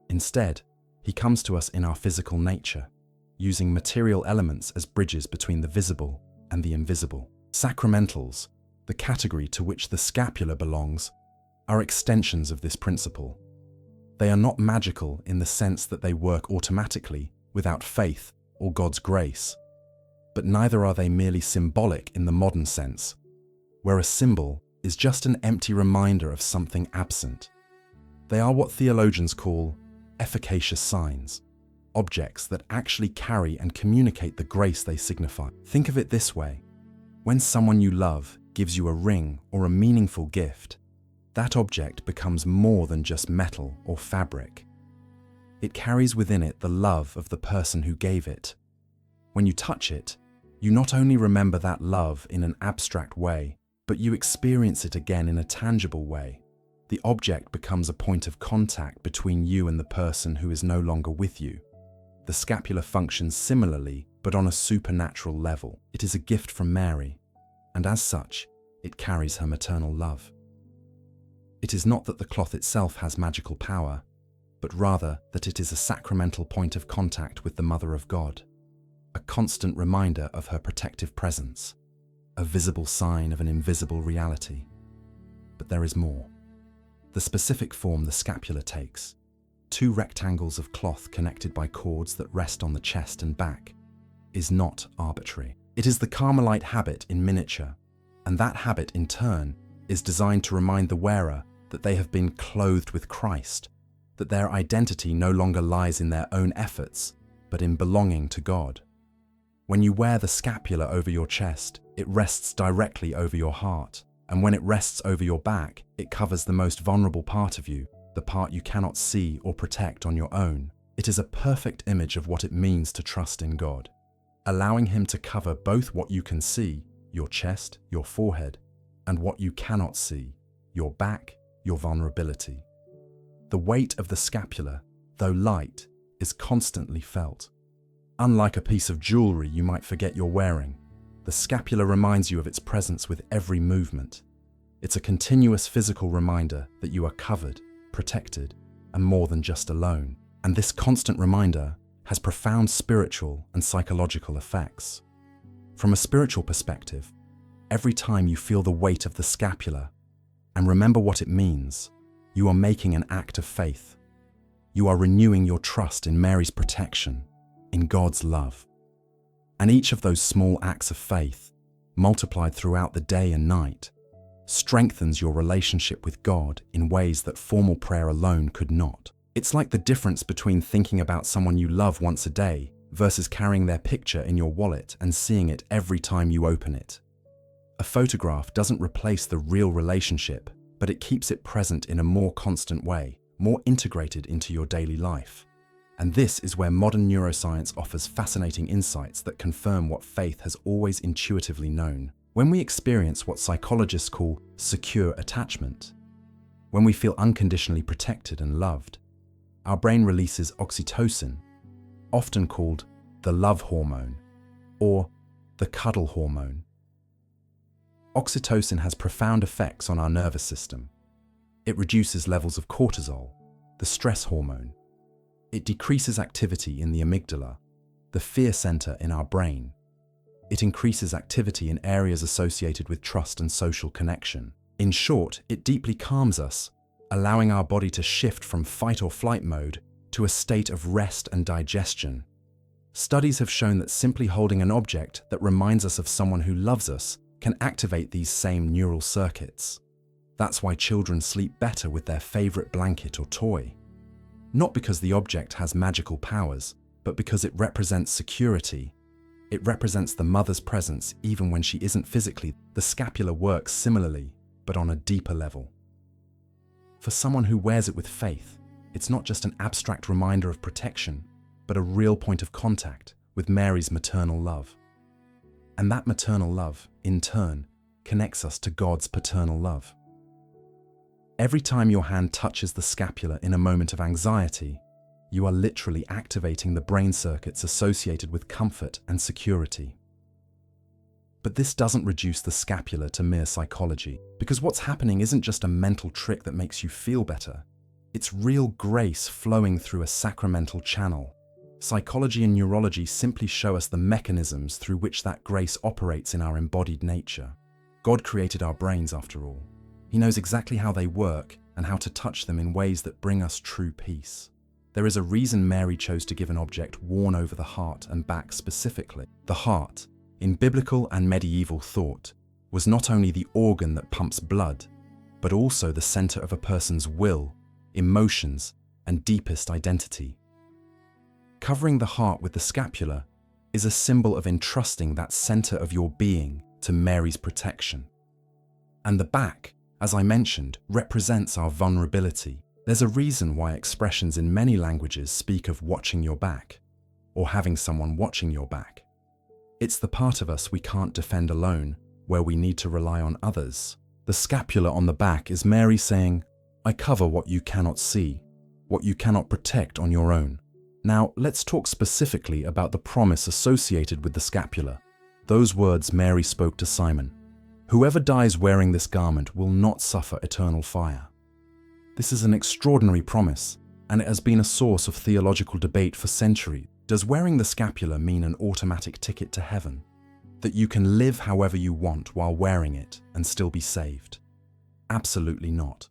[SPEAKER 1] Instead, He comes to us in our physical nature, using material elements as bridges between the visible and the invisible. Sacramentals, the category to which the scapula belongs, are extensions of this principle. They are not magical in the sense that they work automatically without faith or God's grace, but neither are they merely symbolic in the modern sense, where a symbol is just an empty reminder of something absent. They are what theologians call efficacious signs, objects that actually carry and communicate the grace they signify. Think of it this way: when someone you love gives you a ring or a meaningful gift, that object becomes more than just metal or fabric. It carries within it the love of the person who gave it. When you touch it, you not only remember that love in an abstract way, but you experience it again in a tangible way. The object becomes a point of contact between you and the person who is no longer with you. The scapula functions similarly, but on a supernatural level. It is a gift from Mary, and as such, it carries her maternal love. It is not that the cloth itself has magical power, but rather that it is a sacramental point of contact with the Mother of God, a constant reminder of her protective presence, a visible sign of an invisible reality. But there is more. The specific form the scapula takes, two rectangles of cloth connected by cords that rest on the chest and back, is not arbitrary. It is the Carmelite habit in miniature, and that habit in turn is designed to remind the wearer that they have been clothed with Christ, that their identity no longer lies in their own efforts, but in belonging to God. When you wear the scapula over your chest, it rests directly over your heart, and when it rests over your back, it covers the most vulnerable part of you, the part you cannot see or protect on your own. It is a perfect image of what it means to trust in God, allowing Him to cover both what you can see, your chest, your forehead, and what you cannot see, your back, your vulnerability. The weight of the scapula, though light, is constantly felt. Unlike a piece of jewelry you might forget you're wearing, the scapula reminds you of its presence with every movement. It's a continuous physical reminder that you are covered, protected, and more than just alone. And this constant reminder has profound spiritual and psychological effects. From a spiritual perspective, every time you feel the weight of the scapula and remember what it means, you are making an act of faith. You are renewing your trust in Mary's protection, in God's love. And each of those small acts of faith, multiplied throughout the day and night, strengthens your relationship with God in ways that formal prayer alone could not. It's like the difference between thinking about someone you love once a day versus carrying their picture in your wallet and seeing it every time you open it. A photograph doesn't replace the real relationship, but it keeps it present in a more constant way, more integrated into your daily life. And this is where modern neuroscience offers fascinating insights that confirm what faith has always intuitively known. When we experience what psychologists call secure attachment, when we feel unconditionally protected and loved, our brain releases oxytocin, often called the love hormone or the cuddle hormone. Oxytocin has profound effects on our nervous system. It reduces levels of cortisol, the stress hormone. It decreases activity in the amygdala, the fear center in our brain. It increases activity in areas associated with trust and social connection. In short, it deeply calms us, allowing our body to shift from fight or flight mode to a state of rest and digestion. Studies have shown that simply holding an object that reminds us of someone who loves us can activate these same neural circuits. That's why children sleep better with their favorite blanket or toy. Not because the object has magical powers, but because it represents security. It represents the mother's presence even when she isn't physically. The scapula works similarly, but on a deeper level. For someone who wears it with faith, it's not just an abstract reminder of protection, but a real point of contact with Mary's maternal love. And that maternal love, in turn, connects us to God's paternal love. Every time your hand touches the scapula in a moment of anxiety, you are literally activating the brain circuits associated with comfort and security. But this doesn't reduce the scapula to mere psychology, because what's happening isn't just a mental trick that makes you feel better. It's real grace flowing through a sacramental channel. Psychology and neurology simply show us the mechanisms through which that grace operates in our embodied nature. God created our brains, after all. He knows exactly how they work and how to touch them in ways that bring us true peace. There is a reason Mary chose to give an object worn over the heart and back specifically. The heart, in biblical and medieval thought, was not only the organ that pumps blood, but also the center of a person's will, emotions, and deepest identity. Covering the heart with the scapula is a symbol of entrusting that center of your being to Mary's protection. And the back, as I mentioned, represents our vulnerability. There's a reason why expressions in many languages speak of watching your back, or having someone watching your back. It's the part of us we can't defend alone, where we need to rely on others. The scapula on the back is Mary saying, "I cover what you cannot see, what you cannot protect on your own." Now, let's talk specifically about the promise associated with the scapula. Those words Mary spoke to Simon. "Whoever dies wearing this garment will not suffer eternal fire." This is an extraordinary promise, and it has been a source of theological debate for centuries. Does wearing the scapula mean an automatic ticket to heaven? That you can live however you want while wearing it and still be saved? Absolutely not.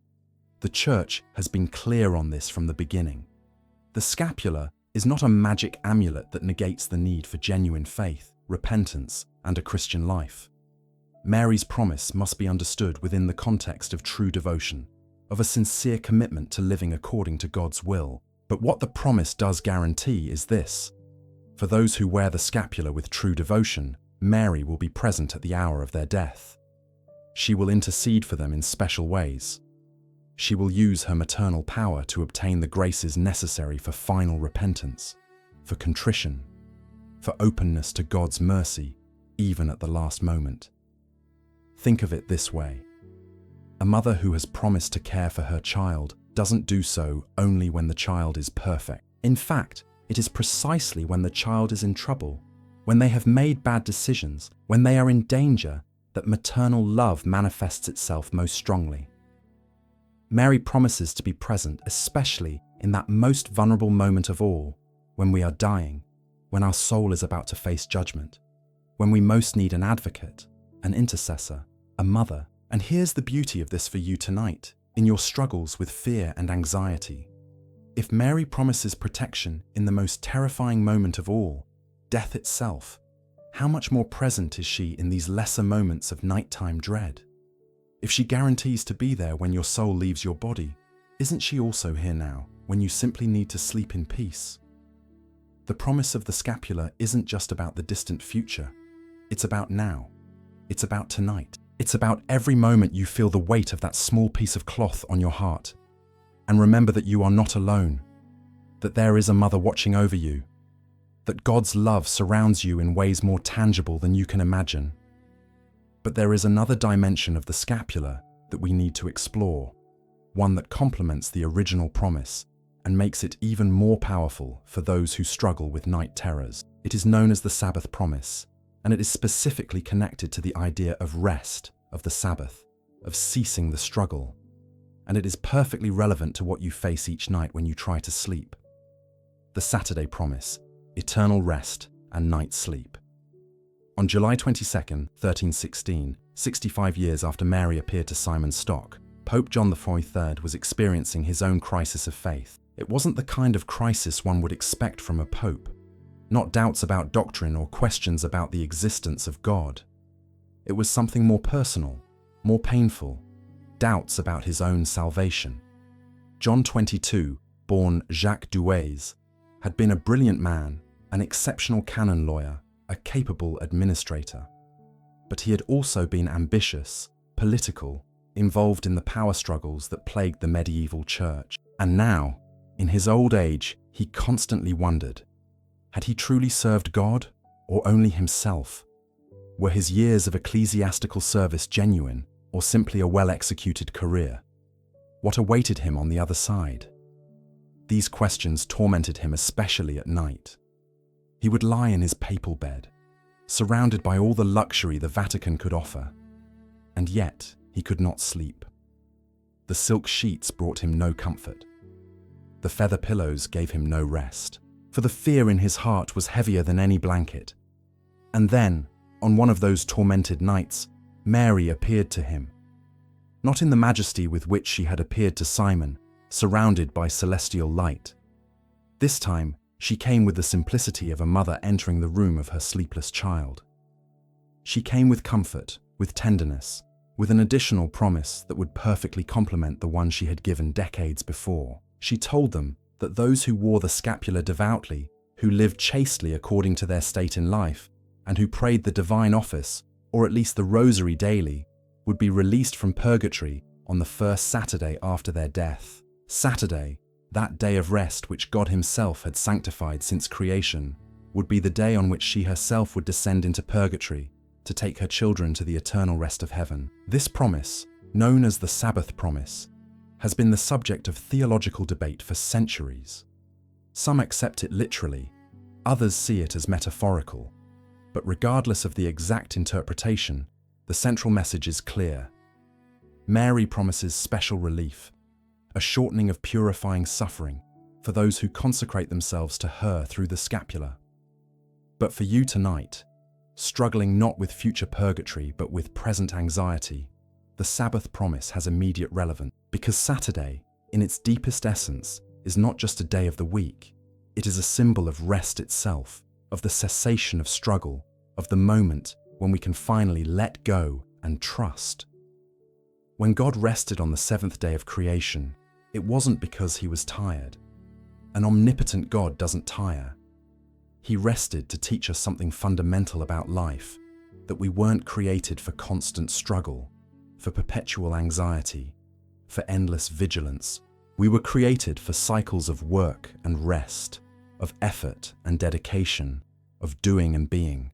[SPEAKER 1] The Church has been clear on this from the beginning. The scapula is not a magic amulet that negates the need for genuine faith, repentance, and a Christian life. Mary's promise must be understood within the context of true devotion, of a sincere commitment to living according to God's will. But what the promise does guarantee is this: for those who wear the scapula with true devotion, Mary will be present at the hour of their death. She will intercede for them in special ways. She will use her maternal power to obtain the graces necessary for final repentance, for contrition, for openness to God's mercy, even at the last moment. Think of it this way: a mother who has promised to care for her child doesn't do so only when the child is perfect. In fact, it is precisely when the child is in trouble, when they have made bad decisions, when they are in danger, that maternal love manifests itself most strongly. Mary promises to be present, especially in that most vulnerable moment of all, when we are dying, when our soul is about to face judgment, when we most need an advocate, an intercessor, a mother. And here's the beauty of this for you tonight, in your struggles with fear and anxiety. If Mary promises protection in the most terrifying moment of all, death itself, how much more present is she in these lesser moments of nighttime dread? If she guarantees to be there when your soul leaves your body, isn't she also here now, when you simply need to sleep in peace? The promise of the scapula isn't just about the distant future. It's about now. It's about tonight. It's about every moment you feel the weight of that small piece of cloth on your heart. And remember that you are not alone, that there is a mother watching over you, that God's love surrounds you in ways more tangible than you can imagine. But there is another dimension of the scapula that we need to explore, one that complements the original promise and makes it even more powerful for those who struggle with night terrors. It is known as the Sabbath promise, and it is specifically connected to the idea of rest, of the Sabbath, of ceasing the struggle. And it is perfectly relevant to what you face each night when you try to sleep. The Saturday promise, eternal rest and night sleep. On July 22nd, 1316, 65 years after Mary appeared to Simon Stock, Pope John XXIII was experiencing his own crisis of faith. It wasn't the kind of crisis one would expect from a pope. Not doubts about doctrine or questions about the existence of God. It was something more personal, more painful, doubts about his own salvation. John XXII, born Jacques Douais, had been a brilliant man, an exceptional canon lawyer, a capable administrator. But he had also been ambitious, political, involved in the power struggles that plagued the medieval church. And now, in his old age, he constantly wondered, had he truly served God or only himself? Were his years of ecclesiastical service genuine or simply a well-executed career? What awaited him on the other side? These questions tormented him especially at night. He would lie in his papal bed, surrounded by all the luxury the Vatican could offer, and yet he could not sleep. The silk sheets brought him no comfort. The feather pillows gave him no rest, for the fear in his heart was heavier than any blanket. And then, on one of those tormented nights, Mary appeared to him. Not in the majesty with which she had appeared to Simon, surrounded by celestial light. This time, she came with the simplicity of a mother entering the room of her sleepless child. She came with comfort, with tenderness, with an additional promise that would perfectly complement the one she had given decades before. She told them that those who wore the scapula devoutly, who lived chastely according to their state in life, and who prayed the divine office, or at least the rosary daily, would be released from purgatory on the first Saturday after their death. Saturday, that day of rest which God himself had sanctified since creation, would be the day on which she herself would descend into purgatory to take her children to the eternal rest of heaven. This promise, known as the Sabbath promise, has been the subject of theological debate for centuries. Some accept it literally, others see it as metaphorical. But regardless of the exact interpretation, the central message is clear. Mary promises special relief, a shortening of purifying suffering, for those who consecrate themselves to her through the scapula. But for you tonight, struggling not with future purgatory but with present anxiety, the Sabbath promise has immediate relevance, because Saturday, in its deepest essence, is not just a day of the week. It is a symbol of rest itself, of the cessation of struggle, of the moment when we can finally let go and trust. When God rested on the seventh day of creation, it wasn't because he was tired. An omnipotent God doesn't tire. He rested to teach us something fundamental about life, that we weren't created for constant struggle, for perpetual anxiety, for endless vigilance. We were created for cycles of work and rest, of effort and dedication, of doing and being.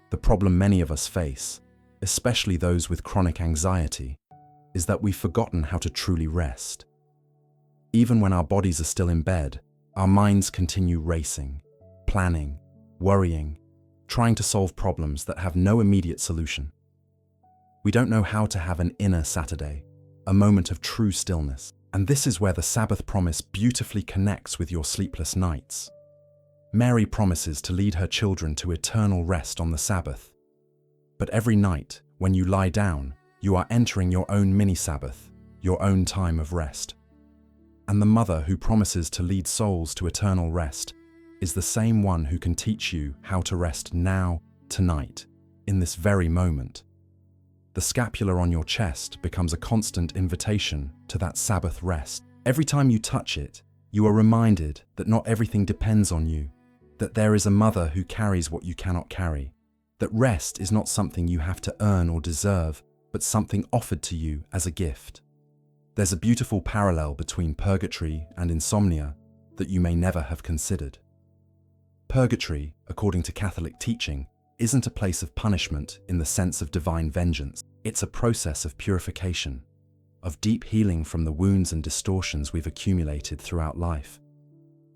[SPEAKER 1] The problem many of us face, especially those with chronic anxiety, is that we've forgotten how to truly rest. Even when our bodies are still in bed, our minds continue racing, planning, worrying, trying to solve problems that have no immediate solution. We don't know how to have an inner Saturday, a moment of true stillness. And this is where the Sabbath promise beautifully connects with your sleepless nights. Mary promises to lead her children to eternal rest on the Sabbath. But every night, when you lie down, you are entering your own mini-Sabbath, your own time of rest. And the mother who promises to lead souls to eternal rest is the same one who can teach you how to rest now, tonight, in this very moment. The scapula on your chest becomes a constant invitation to that Sabbath rest. Every time you touch it, you are reminded that not everything depends on you, that there is a mother who carries what you cannot carry, that rest is not something you have to earn or deserve, but something offered to you as a gift. There's a beautiful parallel between purgatory and insomnia that you may never have considered. Purgatory, according to Catholic teaching, isn't a place of punishment in the sense of divine vengeance. It's a process of purification, of deep healing from the wounds and distortions we've accumulated throughout life.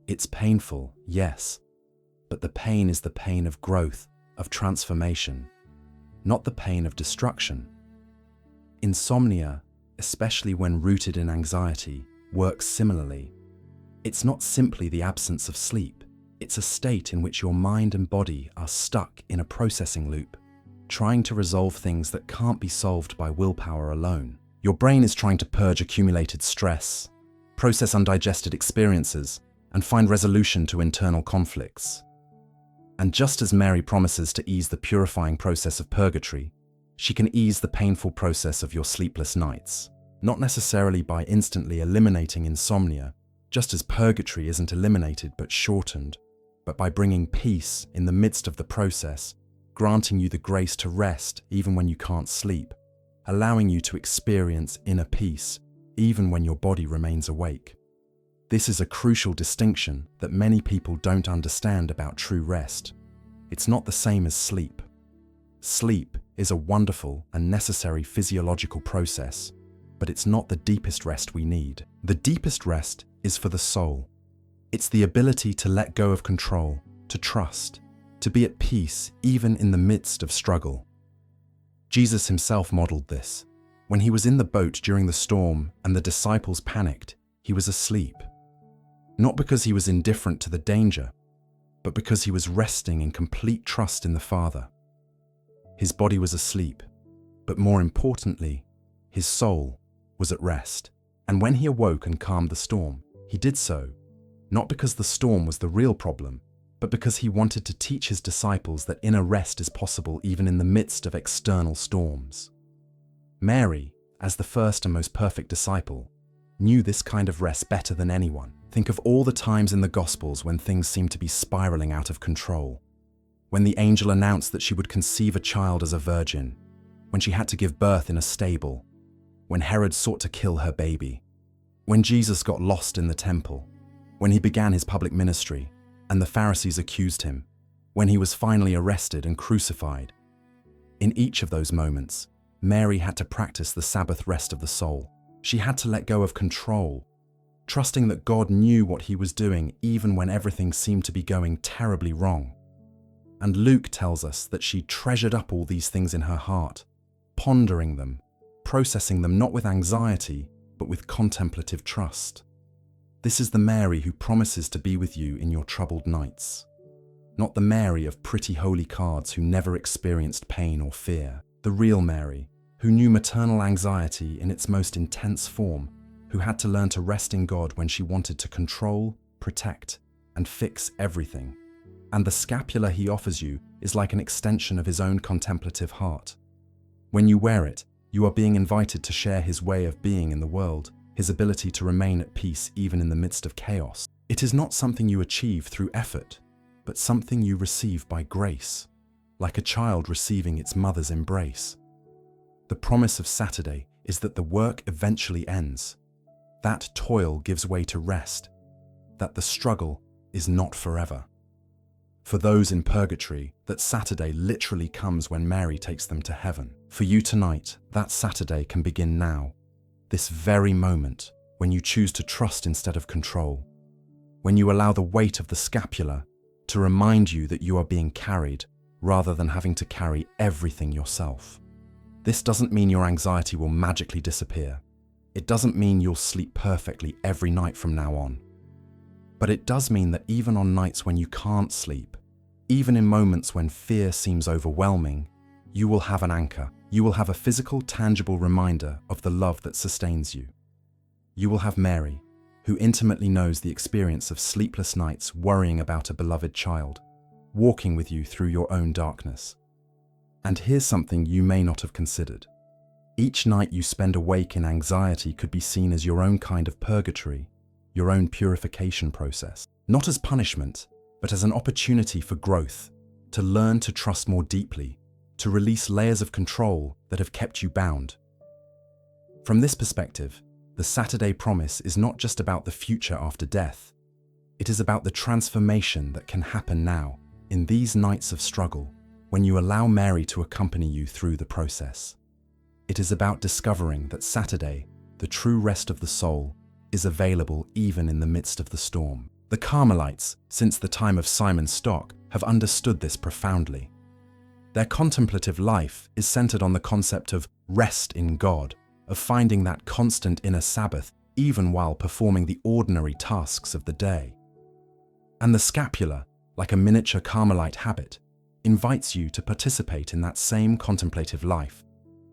[SPEAKER 1] It's painful, yes, but the pain is the pain of growth, of transformation, not the pain of destruction. Insomnia, especially when rooted in anxiety, works similarly. It's not simply the absence of sleep. It's a state in which your mind and body are stuck in a processing loop, trying to resolve things that can't be solved by willpower alone. Your brain is trying to purge accumulated stress, process undigested experiences, and find resolution to internal conflicts. And just as Mary promises to ease the purifying process of purgatory, she can ease the painful process of your sleepless nights, not necessarily by instantly eliminating insomnia, just as purgatory isn't eliminated but shortened, but by bringing peace in the midst of the process, granting you the grace to rest even when you can't sleep, allowing you to experience inner peace even when your body remains awake. This is a crucial distinction that many people don't understand about true rest. It's not the same as sleep. Sleep is a wonderful and necessary physiological process, but it's not the deepest rest we need. The deepest rest is for the soul. It's the ability to let go of control, to trust, to be at peace even in the midst of struggle. Jesus himself modeled this. When he was in the boat during the storm and the disciples panicked, he was asleep. Not because he was indifferent to the danger, but because he was resting in complete trust in the Father. His body was asleep, but more importantly, his soul was at rest. And when he awoke and calmed the storm, he did so, not because the storm was the real problem, but because he wanted to teach his disciples that inner rest is possible even in the midst of external storms. Mary, as the first and most perfect disciple, knew this kind of rest better than anyone. Think of all the times in the Gospels when things seemed to be spiraling out of control. When the angel announced that she would conceive a child as a virgin, when she had to give birth in a stable, when Herod sought to kill her baby, when Jesus got lost in the temple, when he began his public ministry and the Pharisees accused him, when he was finally arrested and crucified. In each of those moments, Mary had to practice the Sabbath rest of the soul. She had to let go of control, trusting that God knew what he was doing even when everything seemed to be going terribly wrong. And Luke tells us that she treasured up all these things in her heart, pondering them, processing them not with anxiety, but with contemplative trust. This is the Mary who promises to be with you in your troubled nights. Not the Mary of pretty holy cards who never experienced pain or fear. The real Mary, who knew maternal anxiety in its most intense form, who had to learn to rest in God when she wanted to control, protect, and fix everything. And the scapula he offers you is like an extension of his own contemplative heart. When you wear it, you are being invited to share his way of being in the world, his ability to remain at peace even in the midst of chaos. It is not something you achieve through effort, but something you receive by grace, like a child receiving its mother's embrace. The promise of Saturday is that the work eventually ends, that toil gives way to rest, that the struggle is not forever. For those in purgatory, that Saturday literally comes when Mary takes them to heaven. For you tonight, that Saturday can begin now, this very moment, when you choose to trust instead of control, when you allow the weight of the scapula to remind you that you are being carried rather than having to carry everything yourself. This doesn't mean your anxiety will magically disappear. It doesn't mean you'll sleep perfectly every night from now on. But it does mean that even on nights when you can't sleep, even in moments when fear seems overwhelming, you will have an anchor. You will have a physical, tangible reminder of the love that sustains you. You will have Mary, who intimately knows the experience of sleepless nights worrying about a beloved child, walking with you through your own darkness. And here's something you may not have considered. Each night you spend awake in anxiety could be seen as your own kind of purgatory, your own purification process. Not as punishment, but as an opportunity for growth, to learn to trust more deeply, to release layers of control that have kept you bound. From this perspective, the Saturday promise is not just about the future after death. It is about the transformation that can happen now, in these nights of struggle, when you allow Mary to accompany you through the process. It is about discovering that Saturday, the true rest of the soul, is available even in the midst of the storm. The Carmelites, since the time of Simon Stock, have understood this profoundly. Their contemplative life is centered on the concept of rest in God, of finding that constant inner Sabbath even while performing the ordinary tasks of the day. And the scapula, like a miniature Carmelite habit, invites you to participate in that same contemplative life,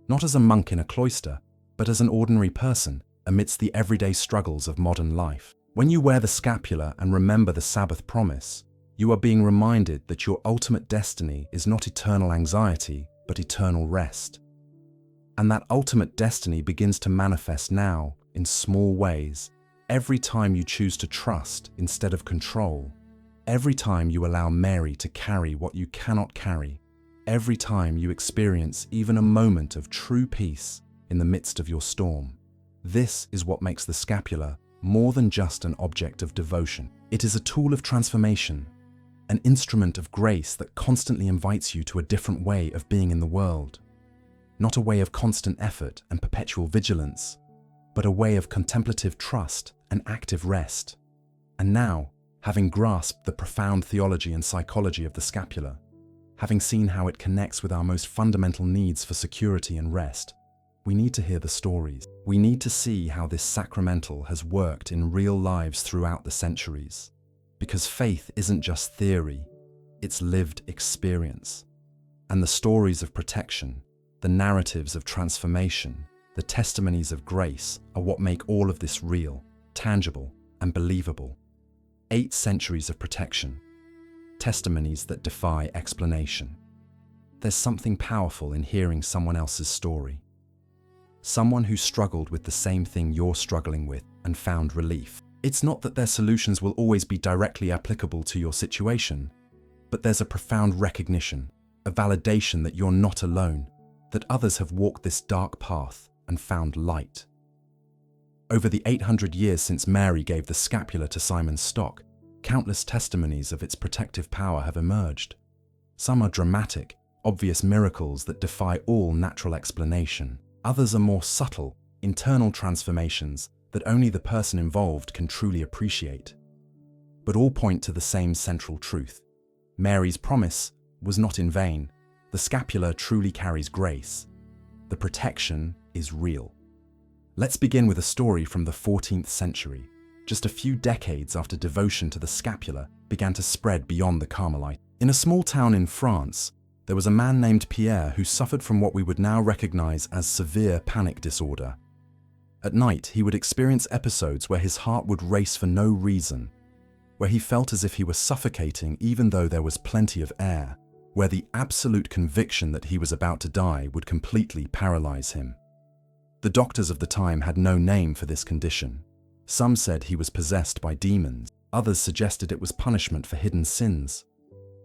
[SPEAKER 1] not as a monk in a cloister, but as an ordinary person amidst the everyday struggles of modern life. When you wear the scapula and remember the Sabbath promise, you are being reminded that your ultimate destiny is not eternal anxiety, but eternal rest. And that ultimate destiny begins to manifest now in small ways, every time you choose to trust instead of control, every time you allow Mary to carry what you cannot carry, every time you experience even a moment of true peace in the midst of your storm. This is what makes the scapula more than just an object of devotion. It is a tool of transformation, an instrument of grace that constantly invites you to a different way of being in the world. Not a way of constant effort and perpetual vigilance, but a way of contemplative trust and active rest. And now, having grasped the profound theology and psychology of the scapula, having seen how it connects with our most fundamental needs for security and rest, we need to hear the stories. We need to see how this sacramental has worked in real lives throughout the centuries. Because faith isn't just theory, it's lived experience. And the stories of protection, the narratives of transformation, the testimonies of grace are what make all of this real, tangible, and believable. 8 centuries of protection, testimonies that defy explanation. There's something powerful in hearing someone else's story. Someone who struggled with the same thing you're struggling with and found relief. It's not that their solutions will always be directly applicable to your situation, but there's a profound recognition, a validation that you're not alone, that others have walked this dark path and found light. Over the 800 years since Mary gave the scapula to Simon Stock, countless testimonies of its protective power have emerged. Some are dramatic, obvious miracles that defy all natural explanation. Others are more subtle, internal transformations that only the person involved can truly appreciate. But all point to the same central truth. Mary's promise was not in vain. The scapula truly carries grace. The protection is real. Let's begin with a story from the 14th century. just a few decades after devotion to the scapula began to spread beyond the Carmelite. In a small town in France, there was a man named Pierre who suffered from what we would now recognize as severe panic disorder. At night, he would experience episodes where his heart would race for no reason, where he felt as if he were suffocating even though there was plenty of air, where the absolute conviction that he was about to die would completely paralyze him. The doctors of the time had no name for this condition. Some said he was possessed by demons. Others suggested it was punishment for hidden sins.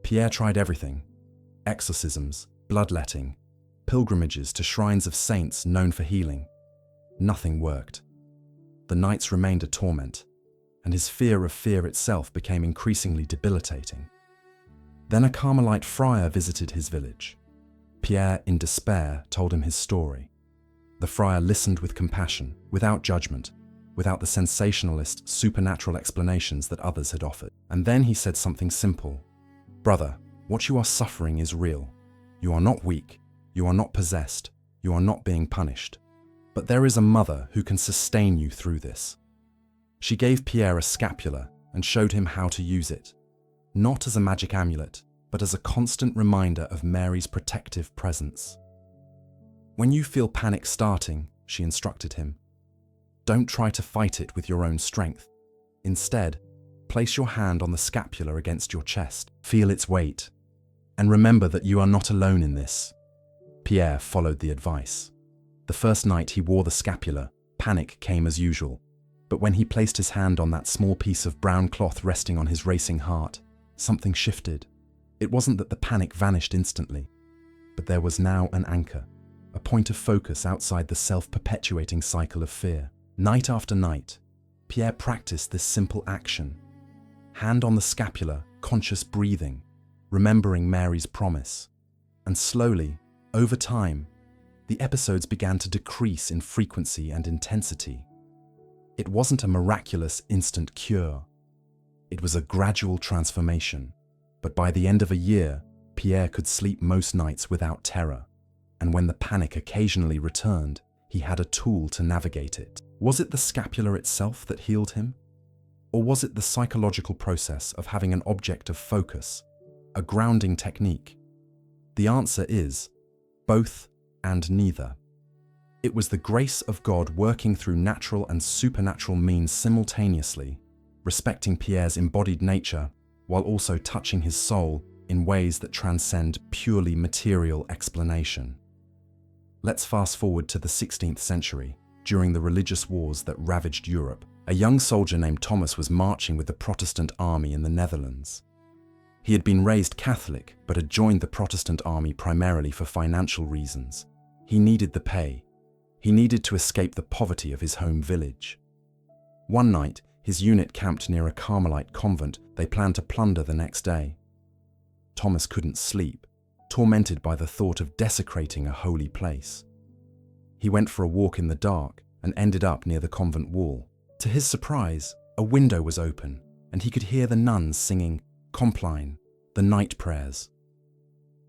[SPEAKER 1] Pierre tried everything: exorcisms, bloodletting, pilgrimages to shrines of saints known for healing. Nothing worked. The nights remained a torment, and his fear of fear itself became increasingly debilitating. Then a Carmelite friar visited his village. Pierre, in despair, told him his story. The friar listened with compassion, without judgment, without the sensationalist, supernatural explanations that others had offered. And then he said something simple. "Brother, what you are suffering is real. You are not weak. You are not possessed. You are not being punished. But there is a mother who can sustain you through this." She gave Pierre a scapula and showed him how to use it, not as a magic amulet, but as a constant reminder of Mary's protective presence. "When you feel panic starting," she instructed him, "don't try to fight it with your own strength. Instead, place your hand on the scapula against your chest, feel its weight, and remember that you are not alone in this." Pierre followed the advice. The first night he wore the scapula, panic came as usual. But when he placed his hand on that small piece of brown cloth resting on his racing heart, something shifted. It wasn't that the panic vanished instantly, but there was now an anchor, a point of focus outside the self-perpetuating cycle of fear. Night after night, Pierre practiced this simple action. Hand on the scapula, conscious breathing, remembering Mary's promise. And slowly, over time, the episodes began to decrease in frequency and intensity. It wasn't a miraculous instant cure. It was a gradual transformation. But by the end of a year, Pierre could sleep most nights without terror. And when the panic occasionally returned, he had a tool to navigate it. Was it the scapula itself that healed him? Or was it the psychological process of having an object of focus, a grounding technique? The answer is both and neither. It was the grace of God working through natural and supernatural means simultaneously, respecting Pierre's embodied nature while also touching his soul in ways that transcend purely material explanation. Let's fast forward to the 16th century. During the religious wars that ravaged Europe, a young soldier named Thomas was marching with the Protestant army in the Netherlands. He had been raised Catholic, but had joined the Protestant army primarily for financial reasons. He needed the pay. He needed to escape the poverty of his home village. One night, his unit camped near a Carmelite convent they planned to plunder the next day. Thomas couldn't sleep, tormented by the thought of desecrating a holy place. He went for a walk in the dark and ended up near the convent wall. To his surprise, a window was open, and he could hear the nuns singing Compline, the night prayers.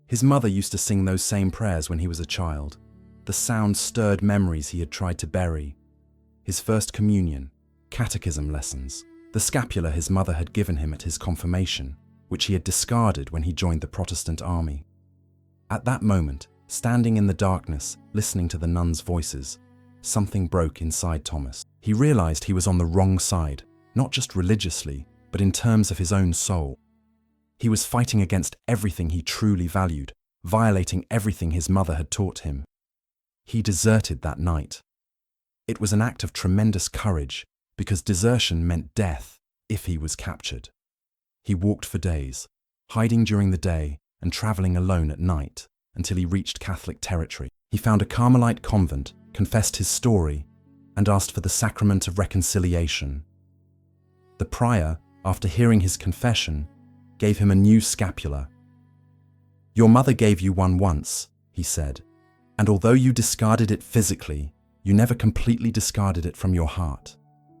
[SPEAKER 1] His mother used to sing those same prayers when he was a child. The sound stirred memories he had tried to bury. His first communion, catechism lessons, the scapula his mother had given him at his confirmation, which he had discarded when he joined the Protestant army. At that moment, standing in the darkness, listening to the nuns' voices, something broke inside Thomas. He realized he was on the wrong side, not just religiously, but in terms of his own soul. He was fighting against everything he truly valued, violating everything his mother had taught him. He deserted that night. It was an act of tremendous courage, because desertion meant death if he was captured. He walked for days, hiding during the day and traveling alone at night, until he reached Catholic territory. He found a Carmelite convent, confessed his story, and asked for the sacrament of reconciliation. The prior, after hearing his confession, gave him a new scapula. "Your mother gave you one once," he said, "and although you discarded it physically, you never completely discarded it from your heart.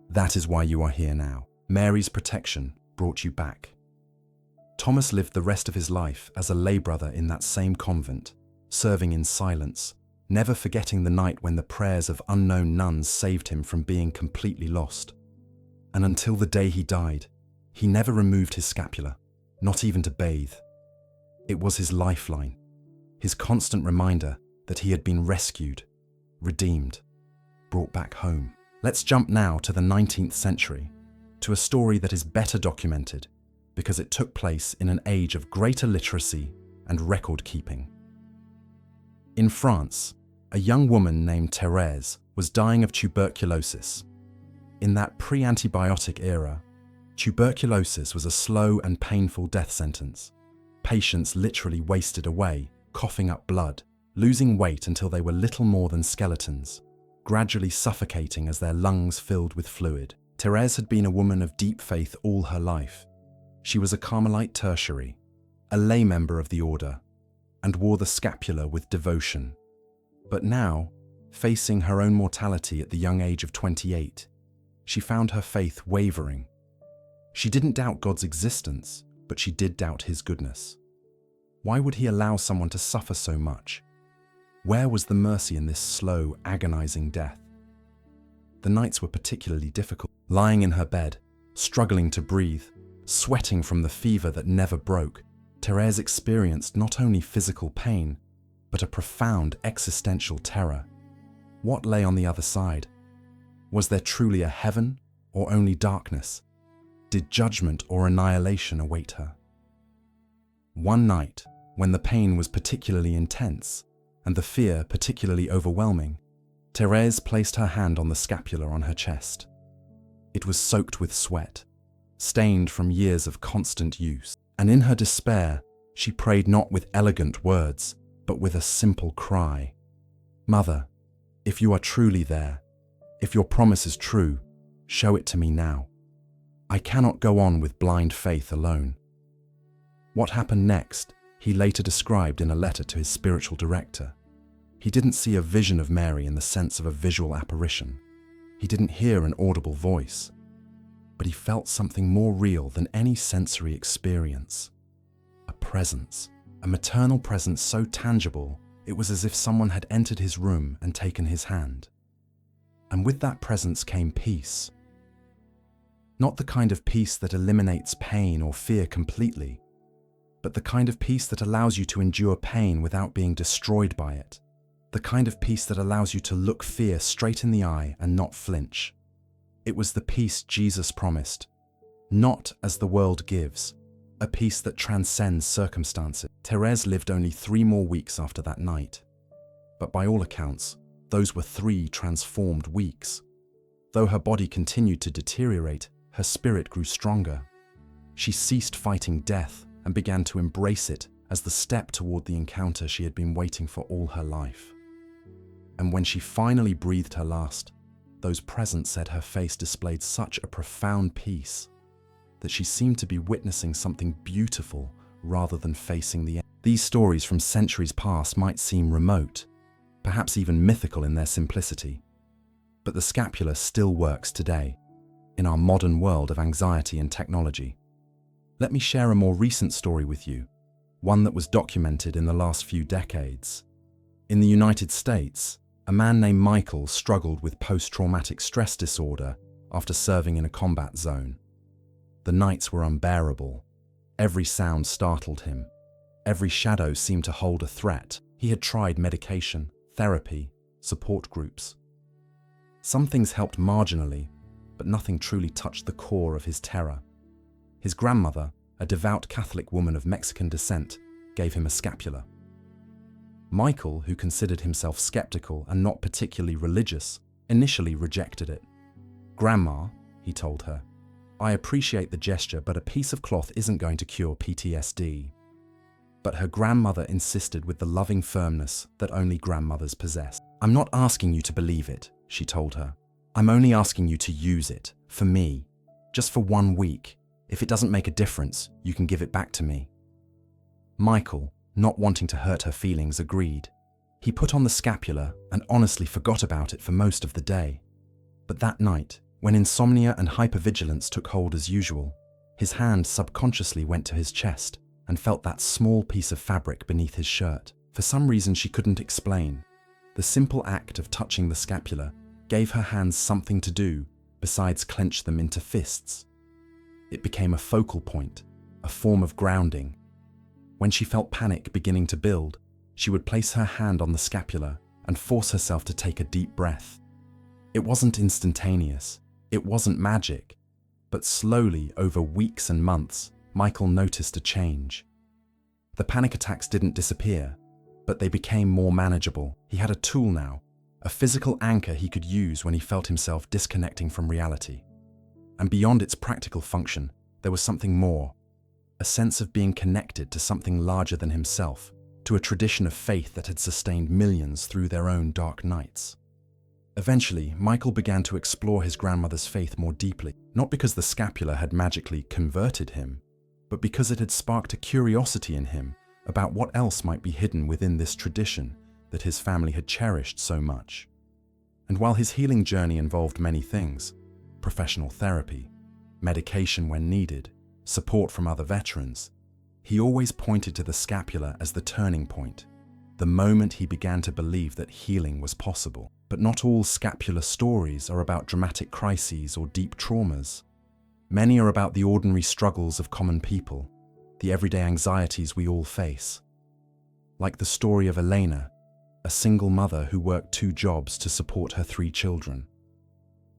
[SPEAKER 1] That is why you are here now. Mary's protection brought you back." Thomas lived the rest of his life as a lay brother in that same convent, serving in silence, never forgetting the night when the prayers of unknown nuns saved him from being completely lost. And until the day he died, he never removed his scapula, not even to bathe. It was his lifeline, his constant reminder that he had been rescued, redeemed, brought back home. Let's jump now to the 19th century, to a story that is better documented because it took place in an age of greater literacy and record-keeping. In France, a young woman named Thérèse was dying of tuberculosis. In that pre-antibiotic era, tuberculosis was a slow and painful death sentence. Patients literally wasted away, coughing up blood, losing weight until they were little more than skeletons, gradually suffocating as their lungs filled with fluid. Thérèse had been a woman of deep faith all her life. She was a Carmelite tertiary, a lay member of the order, and wore the scapula with devotion. But now, facing her own mortality at the young age of 28, she found her faith wavering. She didn't doubt God's existence, but she did doubt his goodness. Why would he allow someone to suffer so much? Where was the mercy in this slow, agonizing death? The nights were particularly difficult. Lying in her bed, struggling to breathe, sweating from the fever that never broke, Thérèse experienced not only physical pain, but a profound existential terror. What lay on the other side? Was there truly a heaven, or only darkness? Did judgment or annihilation await her? One night, when the pain was particularly intense, and the fear particularly overwhelming, Thérèse placed her hand on the scapula on her chest. It was soaked with sweat, stained from years of constant use, and in her despair, she prayed not with elegant words, but with a simple cry. "Mother, if you are truly there, if your promise is true, show it to me now. I cannot go on with blind faith alone." What happened next, he later described in a letter to his spiritual director. He didn't see a vision of Mary in the sense of a visual apparition. He didn't hear an audible voice. But he felt something more real than any sensory experience. A presence, a maternal presence so tangible, it was as if someone had entered his room and taken his hand. And with that presence came peace. Not the kind of peace that eliminates pain or fear completely, but the kind of peace that allows you to endure pain without being destroyed by it. The kind of peace that allows you to look fear straight in the eye and not flinch. It was the peace Jesus promised, not as the world gives, a peace that transcends circumstances. Thérèse lived only 3 more weeks after that night. But by all accounts, those were 3 transformed weeks. Though her body continued to deteriorate, her spirit grew stronger. She ceased fighting death and began to embrace it as the step toward the encounter she had been waiting for all her life. And when she finally breathed her last, those present said her face displayed such a profound peace that she seemed to be witnessing something beautiful rather than facing the end. These stories from centuries past might seem remote, perhaps even mythical in their simplicity, but the scapula still works today, in our modern world of anxiety and technology. Let me share a more recent story with you, one that was documented in the last few decades. In the United States, a man named Michael struggled with post-traumatic stress disorder after serving in a combat zone. The nights were unbearable. Every sound startled him. Every shadow seemed to hold a threat. He had tried medication, therapy, support groups. Some things helped marginally, but nothing truly touched the core of his terror. His grandmother, a devout Catholic woman of Mexican descent, gave him a scapula. Michael, who considered himself skeptical and not particularly religious, initially rejected it. "Grandma," he told her, "I appreciate the gesture, but a piece of cloth isn't going to cure PTSD." But her grandmother insisted with the loving firmness that only grandmothers possess. "I'm not asking you to believe it," she told her. "I'm only asking you to use it, for me, just for 1 week. If it doesn't make a difference, you can give it back to me." Michael, not wanting to hurt her feelings, agreed. He put on the scapula and honestly forgot about it for most of the day. But that night, when insomnia and hypervigilance took hold as usual, his hand subconsciously went to his chest and felt that small piece of fabric beneath his shirt. For some reason she couldn't explain, the simple act of touching the scapula gave her hands something to do, besides clench them into fists. It became a focal point, a form of grounding. When she felt panic beginning to build, she would place her hand on the scapula and force herself to take a deep breath. It wasn't instantaneous, it wasn't magic, but slowly, over weeks and months, Michael noticed a change. The panic attacks didn't disappear, but they became more manageable. He had a tool now, a physical anchor he could use when he felt himself disconnecting from reality. And beyond its practical function, there was something more, a sense of being connected to something larger than himself, to a tradition of faith that had sustained millions through their own dark nights. Eventually, Michael began to explore his grandmother's faith more deeply, not because the scapula had magically converted him, but because it had sparked a curiosity in him about what else might be hidden within this tradition that his family had cherished so much. And while his healing journey involved many things, professional therapy, medication when needed, support from other veterans, he always pointed to the scapula as the turning point, the moment he began to believe that healing was possible. But not all scapular stories are about dramatic crises or deep traumas. Many are about the ordinary struggles of common people, the everyday anxieties we all face. Like the story of Elena, a single mother who worked 2 jobs to support her 3 children.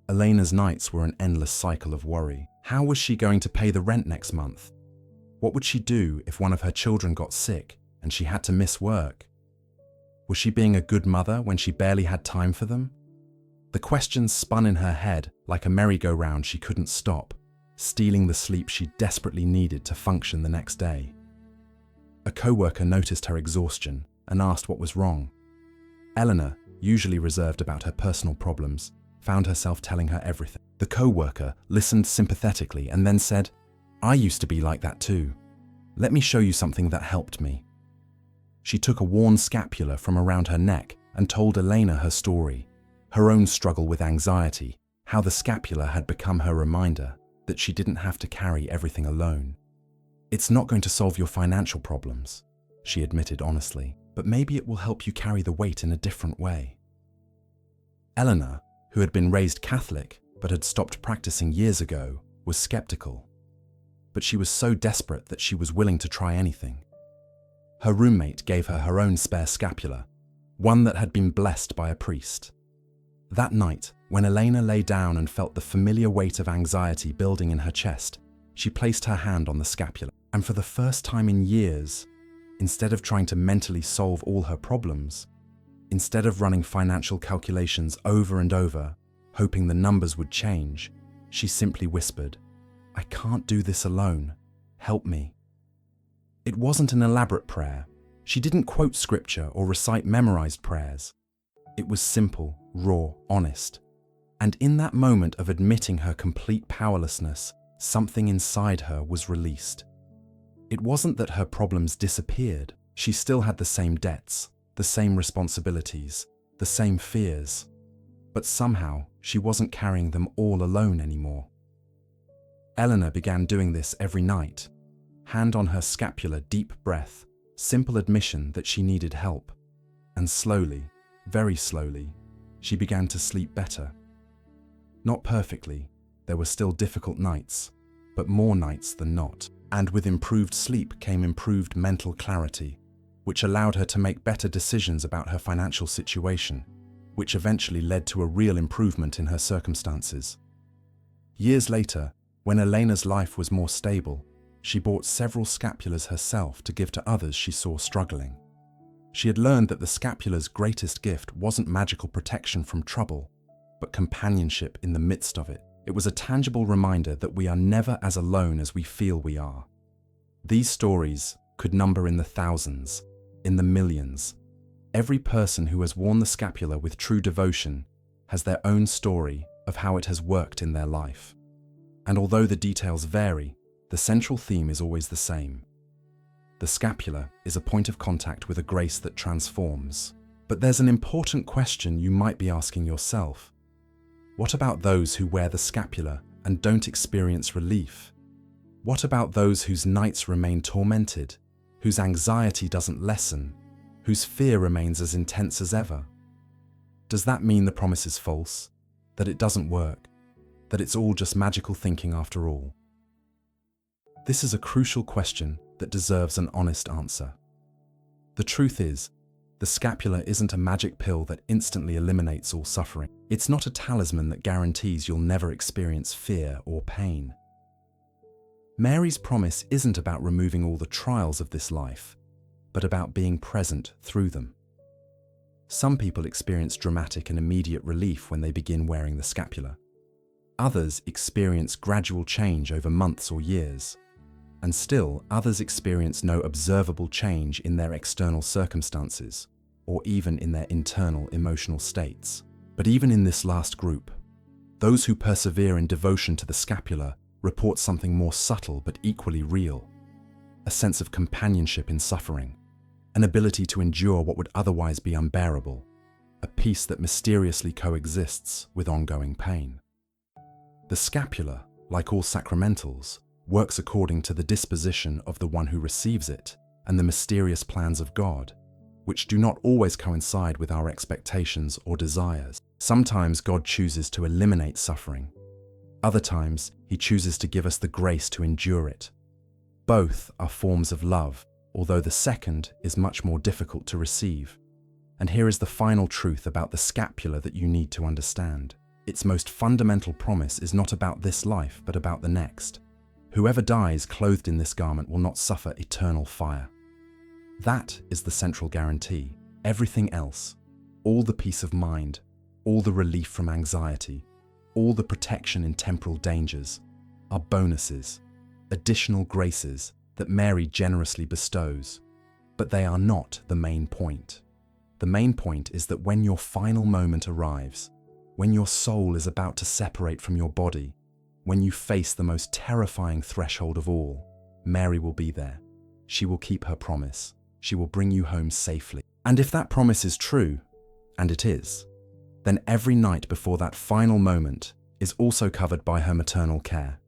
[SPEAKER 1] Elena's nights were an endless cycle of worry. How was she going to pay the rent next month? What would she do if one of her children got sick and she had to miss work? Was she being a good mother when she barely had time for them? The questions spun in her head like a merry-go-round she couldn't stop, stealing the sleep she desperately needed to function the next day. A co-worker noticed her exhaustion and asked what was wrong. Eleanor, usually reserved about her personal problems, found herself telling her everything. The co-worker listened sympathetically and then said, "I used to be like that too. Let me show you something that helped me." She took a worn scapula from around her neck and told Elena her story, her own struggle with anxiety, how the scapula had become her reminder that she didn't have to carry everything alone. "It's not going to solve your financial problems," she admitted honestly, "but maybe it will help you carry the weight in a different way." Eleanor, who had been raised Catholic but had stopped practicing years ago, was skeptical. But she was so desperate that she was willing to try anything. Her roommate gave her her own spare scapula, one that had been blessed by a priest. That night, when Elena lay down and felt the familiar weight of anxiety building in her chest, she placed her hand on the scapula. And for the first time in years, instead of trying to mentally solve all her problems, instead of running financial calculations over and over, hoping the numbers would change, she simply whispered, "I can't do this alone. Help me." It wasn't an elaborate prayer. She didn't quote scripture or recite memorized prayers. It was simple, raw, honest. And in that moment of admitting her complete powerlessness, something inside her was released. It wasn't that her problems disappeared. She still had the same debts, the same responsibilities, the same fears. But somehow, she wasn't carrying them all alone anymore. Eleanor began doing this every night. Hand on her scapula, deep breath, simple admission that she needed help. And slowly, very slowly, she began to sleep better. Not perfectly, there were still difficult nights, but more nights than not. And with improved sleep came improved mental clarity, which allowed her to make better decisions about her financial situation, which eventually led to a real improvement in her circumstances. Years later, when Elena's life was more stable, she bought several scapulas herself to give to others she saw struggling. She had learned that the scapula's greatest gift wasn't magical protection from trouble, but companionship in the midst of it. It was a tangible reminder that we are never as alone as we feel we are. These stories could number in the thousands, in the millions. Every person who has worn the scapula with true devotion has their own story of how it has worked in their life. And although the details vary, the central theme is always the same. The scapula is a point of contact with a grace that transforms. But there's an important question you might be asking yourself. What about those who wear the scapula and don't experience relief? What about those whose nights remain tormented, whose anxiety doesn't lessen, whose fear remains as intense as ever? Does that mean the promise is false, that it doesn't work? that it's all just magical thinking after all? This is a crucial question that deserves an honest answer. The truth is, the scapula isn't a magic pill that instantly eliminates all suffering. It's not a talisman that guarantees you'll never experience fear or pain. Mary's promise isn't about removing all the trials of this life, but about being present through them. Some people experience dramatic and immediate relief when they begin wearing the scapula. Others experience gradual change over months or years. And still, others experience no observable change in their external circumstances, or even in their internal emotional states. But even in this last group, those who persevere in devotion to the scapula report something more subtle but equally real: a sense of companionship in suffering, an ability to endure what would otherwise be unbearable, a peace that mysteriously coexists with ongoing pain. The scapula, like all sacramentals, works according to the disposition of the one who receives it and the mysterious plans of God, which do not always coincide with our expectations or desires. Sometimes God chooses to eliminate suffering. Other times, He chooses to give us the grace to endure it. Both are forms of love, although the second is much more difficult to receive. And here is the final truth about the scapula that you need to understand. Its most fundamental promise is not about this life, but about the next. Whoever dies clothed in this garment will not suffer eternal fire. That is the central guarantee. Everything else, all the peace of mind, all the relief from anxiety, all the protection in temporal dangers, are bonuses, additional graces that Mary generously bestows. But they are not the main point. The main point is that when your final moment arrives, when your soul is about to separate from your body, when you face the most terrifying threshold of all, Mary will be there. She will keep her promise. She will bring you home safely. And if that promise is true, and it is, then every night before that final moment is also covered by her maternal care.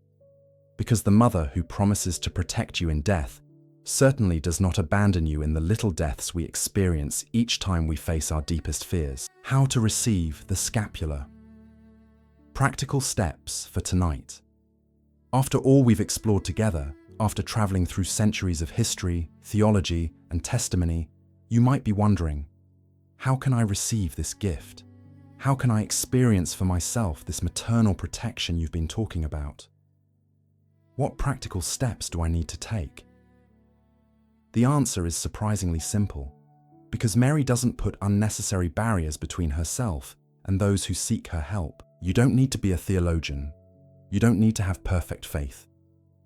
[SPEAKER 1] Because the mother who promises to protect you in death certainly does not abandon you in the little deaths we experience each time we face our deepest fears. How to receive the scapula. Practical steps for tonight. After all we've explored together, after traveling through centuries of history, theology, and testimony, you might be wondering, how can I receive this gift? How can I experience for myself this maternal protection you've been talking about? What practical steps do I need to take? The answer is surprisingly simple, because Mary doesn't put unnecessary barriers between herself and those who seek her help. You don't need to be a theologian. You don't need to have perfect faith.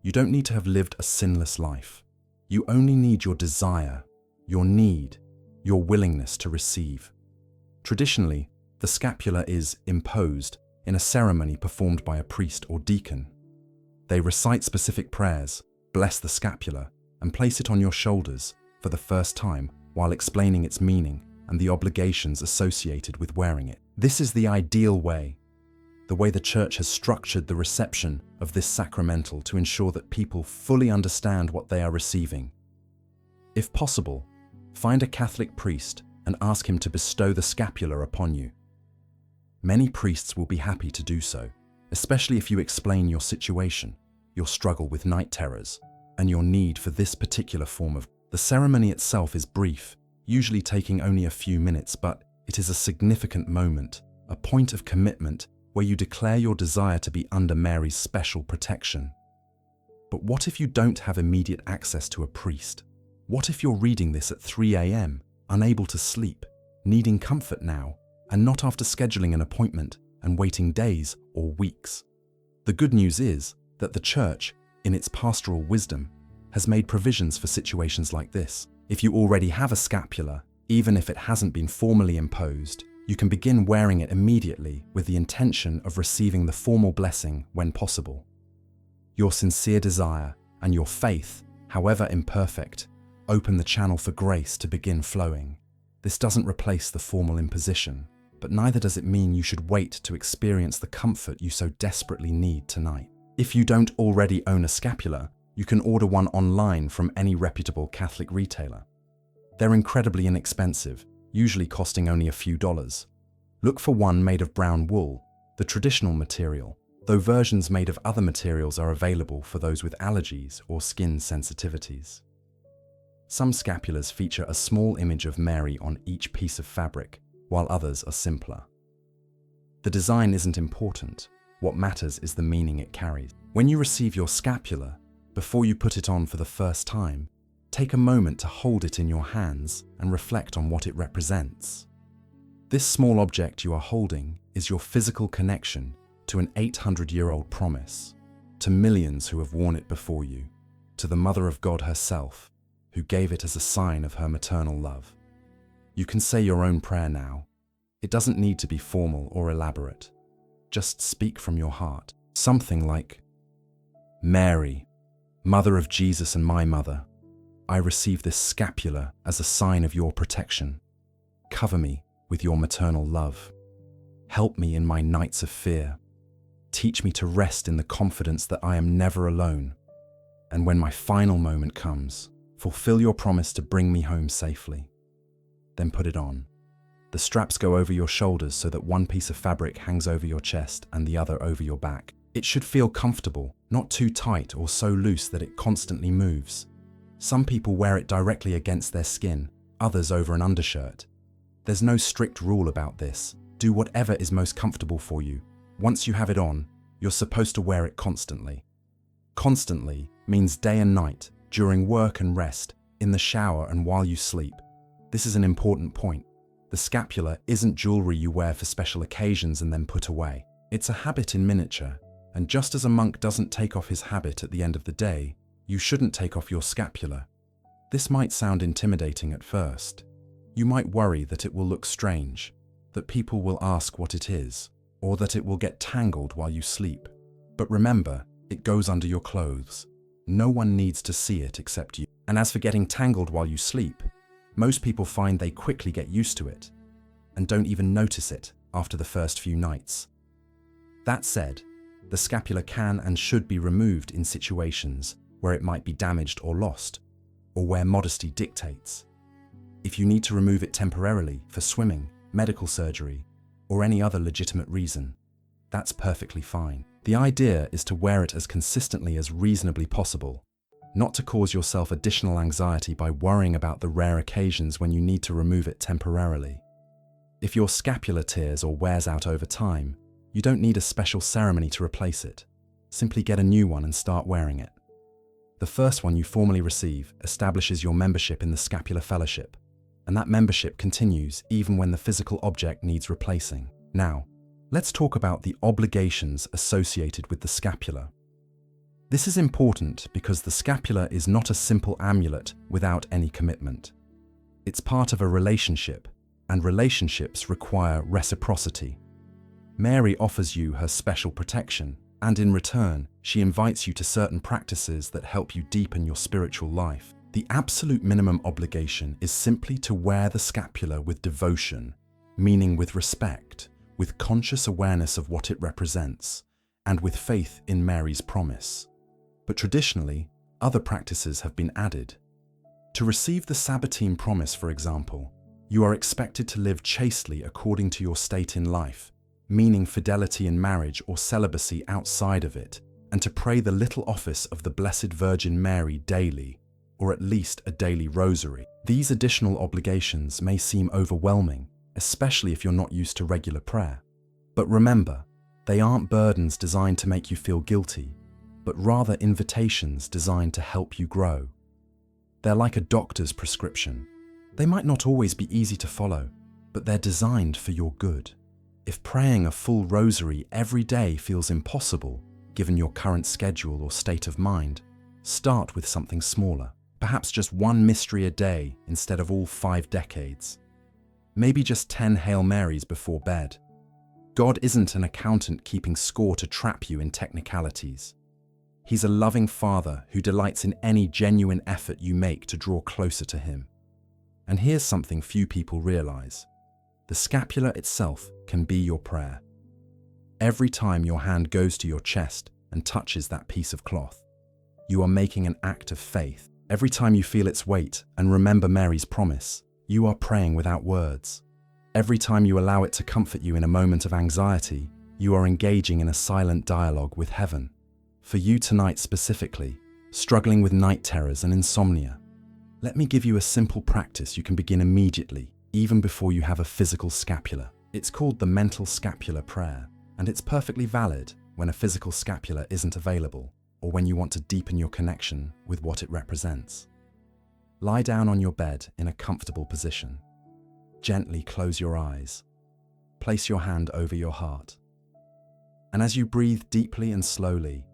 [SPEAKER 1] You don't need to have lived a sinless life. You only need your desire, your need, your willingness to receive. Traditionally, the scapula is imposed in a ceremony performed by a priest or deacon. They recite specific prayers, bless the scapula, and place it on your shoulders for the first time while explaining its meaning and the obligations associated with wearing it. This is the ideal way, the way the Church has structured the reception of this sacramental to ensure that people fully understand what they are receiving. If possible, find a Catholic priest and ask him to bestow the scapula upon you. Many priests will be happy to do so, especially if you explain your situation, your struggle with night terrors, and your need for this particular form of. The ceremony itself is brief, usually taking only a few minutes, but it is a significant moment, a point of commitment where you declare your desire to be under Mary's special protection. But what if you don't have immediate access to a priest? What if you're reading this at 3 a.m., unable to sleep, needing comfort now, and not after scheduling an appointment and waiting days or weeks? The good news is that the Church, in its pastoral wisdom, has made provisions for situations like this. If you already have a scapula, even if it hasn't been formally imposed, you can begin wearing it immediately with the intention of receiving the formal blessing when possible. Your sincere desire and your faith, however imperfect, open the channel for grace to begin flowing. This doesn't replace the formal imposition, but neither does it mean you should wait to experience the comfort you so desperately need tonight. If you don't already own a scapula, you can order one online from any reputable Catholic retailer. They're incredibly inexpensive, usually costing only a few dollars. Look for one made of brown wool, the traditional material, though versions made of other materials are available for those with allergies or skin sensitivities. Some scapulars feature a small image of Mary on each piece of fabric, while others are simpler. The design isn't important. What matters is the meaning it carries. When you receive your scapular, before you put it on for the first time, take a moment to hold it in your hands and reflect on what it represents. This small object you are holding is your physical connection to an 800-year-old promise, to millions who have worn it before you, to the Mother of God herself, who gave it as a sign of her maternal love. You can say your own prayer now. It doesn't need to be formal or elaborate. Just speak from your heart. Something like, Mary, Mother of Jesus and my mother, I receive this scapular as a sign of your protection. Cover me with your maternal love. Help me in my nights of fear. Teach me to rest in the confidence that I am never alone. And when my final moment comes, fulfill your promise to bring me home safely. Then put it on. The straps go over your shoulders so that one piece of fabric hangs over your chest and the other over your back. It should feel comfortable, not too tight or so loose that it constantly moves. Some people wear it directly against their skin, others over an undershirt. There's no strict rule about this. Do whatever is most comfortable for you. Once you have it on, you're supposed to wear it constantly. Constantly means day and night, during work and rest, in the shower and while you sleep. This is an important point. The scapular isn't jewelry you wear for special occasions and then put away. It's a habit in miniature, and just as a monk doesn't take off his habit at the end of the day, you shouldn't take off your scapular. This might sound intimidating at first. You might worry that it will look strange, that people will ask what it is, or that it will get tangled while you sleep. But remember, it goes under your clothes. No one needs to see it except you. And as for getting tangled while you sleep, most people find they quickly get used to it and don't even notice it after the first few nights. That said, the scapula can and should be removed in situations where it might be damaged or lost, or where modesty dictates. If you need to remove it temporarily for swimming, medical surgery, or any other legitimate reason, that's perfectly fine. The idea is to wear it as consistently as reasonably possible, not to cause yourself additional anxiety by worrying about the rare occasions when you need to remove it temporarily. If your scapula tears or wears out over time, you don't need a special ceremony to replace it. Simply get a new one and start wearing it. The first one you formally receive establishes your membership in the Scapular Fellowship, and that membership continues even when the physical object needs replacing. Now, let's talk about the obligations associated with the scapula. This is important because the scapula is not a simple amulet without any commitment. It's part of a relationship, and relationships require reciprocity. Mary offers you her special protection, and in return, she invites you to certain practices that help you deepen your spiritual life. The absolute minimum obligation is simply to wear the scapula with devotion, meaning with respect, with conscious awareness of what it represents, and with faith in Mary's promise. But traditionally, other practices have been added. To receive the Sabbatean promise, for example, you are expected to live chastely according to your state in life, meaning fidelity in marriage or celibacy outside of it, and to pray the little office of the Blessed Virgin Mary daily, or at least a daily rosary. These additional obligations may seem overwhelming, especially if you're not used to regular prayer. But remember, they aren't burdens designed to make you feel guilty, but rather invitations designed to help you grow. They're like a doctor's prescription. They might not always be easy to follow, but they're designed for your good. If praying a full rosary every day feels impossible, given your current schedule or state of mind, start with something smaller. Perhaps just one mystery a day instead of all 5 decades. Maybe just 10 Hail Marys before bed. God isn't an accountant keeping score to trap you in technicalities. He's a loving Father who delights in any genuine effort you make to draw closer to Him. And here's something few people realize. The scapula itself can be your prayer. Every time your hand goes to your chest and touches that piece of cloth, you are making an act of faith. Every time you feel its weight and remember Mary's promise, you are praying without words. Every time you allow it to comfort you in a moment of anxiety, you are engaging in a silent dialogue with heaven. For you tonight specifically, struggling with night terrors and insomnia, let me give you a simple practice you can begin immediately, even before you have a physical scapula. It's called the mental scapular prayer, and it's perfectly valid when a physical scapula isn't available or when you want to deepen your connection with what it represents. Lie down on your bed in a comfortable position. Gently close your eyes. Place your hand over your heart. And as you breathe deeply and slowly,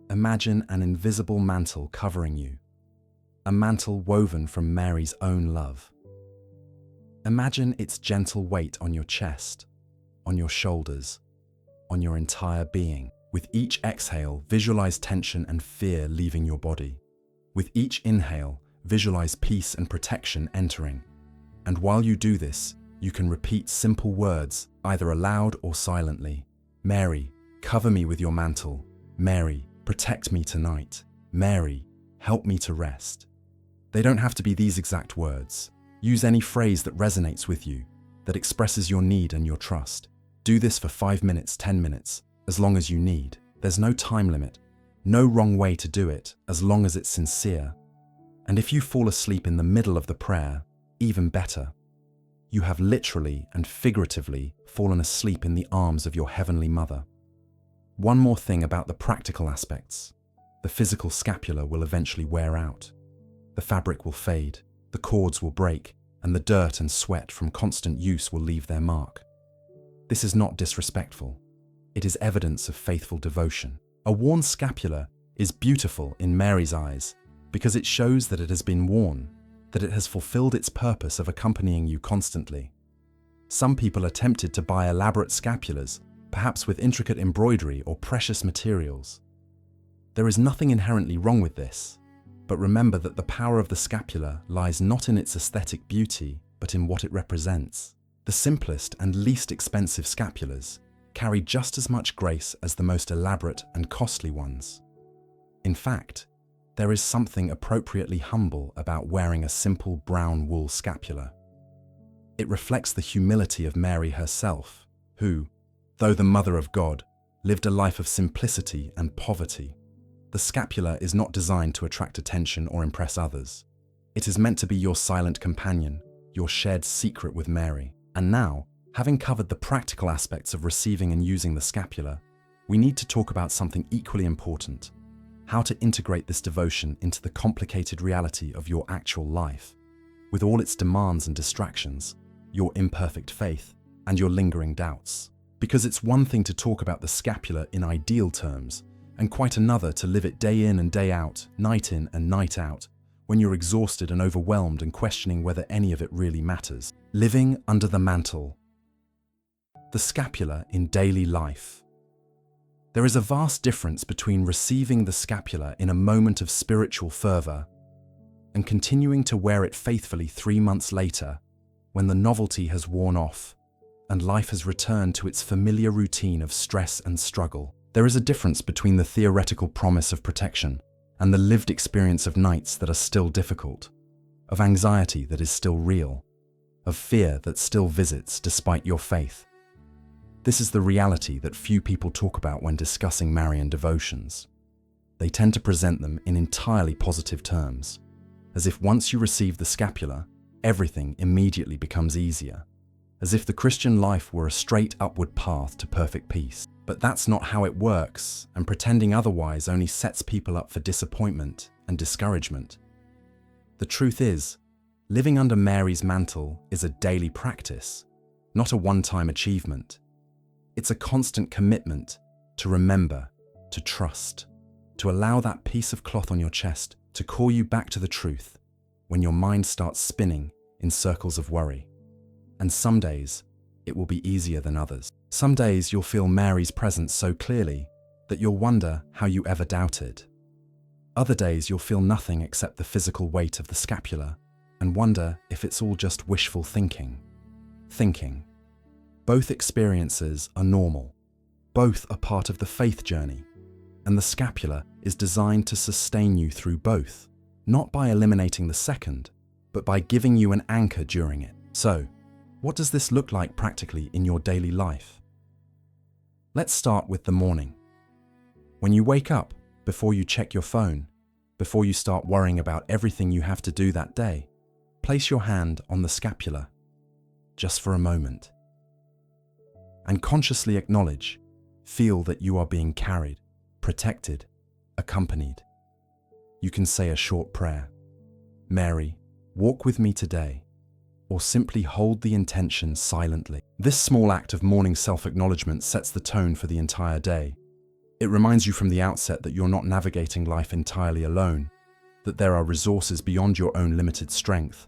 [SPEAKER 1] imagine an invisible mantle covering you, a mantle woven from Mary's own love. Imagine its gentle weight on your chest, on your shoulders, on your entire being. With each exhale, visualize tension and fear leaving your body. With each inhale, visualize peace and protection entering. And while you do this, you can repeat simple words, either aloud or silently. Mary, cover me with your mantle. Mary, protect me tonight. Mary, help me to rest. They don't have to be these exact words. Use any phrase that resonates with you, that expresses your need and your trust. Do this for 5 minutes, 10 minutes, as long as you need. There's no time limit, no wrong way to do it, as long as it's sincere. And if you fall asleep in the middle of the prayer, even better. You have literally and figuratively fallen asleep in the arms of your Heavenly Mother. One more thing about the practical aspects. The physical scapula will eventually wear out. The fabric will fade, the cords will break, and the dirt and sweat from constant use will leave their mark. This is not disrespectful. It is evidence of faithful devotion. A worn scapula is beautiful in Mary's eyes because it shows that it has been worn, that it has fulfilled its purpose of accompanying you constantly. Some people are tempted to buy elaborate scapulas, perhaps with intricate embroidery or precious materials. There is nothing inherently wrong with this, but remember that the power of the scapula lies not in its aesthetic beauty, but in what it represents. The simplest and least expensive scapulas carry just as much grace as the most elaborate and costly ones. In fact, there is something appropriately humble about wearing a simple brown wool scapula. It reflects the humility of Mary herself, who, though the Mother of God, lived a life of simplicity and poverty. The scapula is not designed to attract attention or impress others. It is meant to be your silent companion, your shared secret with Mary. And now, having covered the practical aspects of receiving and using the scapula, we need to talk about something equally important: how to integrate this devotion into the complicated reality of your actual life, with all its demands and distractions, your imperfect faith, and your lingering doubts. Because it's one thing to talk about the scapula in ideal terms, and quite another to live it day in and day out, night in and night out, when you're exhausted and overwhelmed and questioning whether any of it really matters. Living under the mantle. The scapula in daily life. There is a vast difference between receiving the scapula in a moment of spiritual fervor and continuing to wear it faithfully 3 months later, when the novelty has worn off and life has returned to its familiar routine of stress and struggle. There is a difference between the theoretical promise of protection and the lived experience of nights that are still difficult, of anxiety that is still real, of fear that still visits despite your faith. This is the reality that few people talk about when discussing Marian devotions. They tend to present them in entirely positive terms, as if once you receive the scapula, everything immediately becomes easier, as if the Christian life were a straight upward path to perfect peace. But that's not how it works, and pretending otherwise only sets people up for disappointment and discouragement. The truth is, living under Mary's mantle is a daily practice, not a one-time achievement. It's a constant commitment to remember, to trust, to allow that piece of cloth on your chest to call you back to the truth when your mind starts spinning in circles of worry. And some days, it will be easier than others. Some days you'll feel Mary's presence so clearly that you'll wonder how you ever doubted. Other days you'll feel nothing except the physical weight of the scapula and wonder if it's all just wishful thinking. Both experiences are normal. Both are part of the faith journey, and the scapula is designed to sustain you through both, not by eliminating the second, but by giving you an anchor during it. So, what does this look like practically in your daily life? Let's start with the morning. When you wake up, before you check your phone, before you start worrying about everything you have to do that day, place your hand on the scapula, just for a moment. And consciously acknowledge, feel that you are being carried, protected, accompanied. You can say a short prayer. Mary, walk with me today. Or simply hold the intention silently. This small act of morning self-acknowledgement sets the tone for the entire day. It reminds you from the outset that you're not navigating life entirely alone, that there are resources beyond your own limited strength.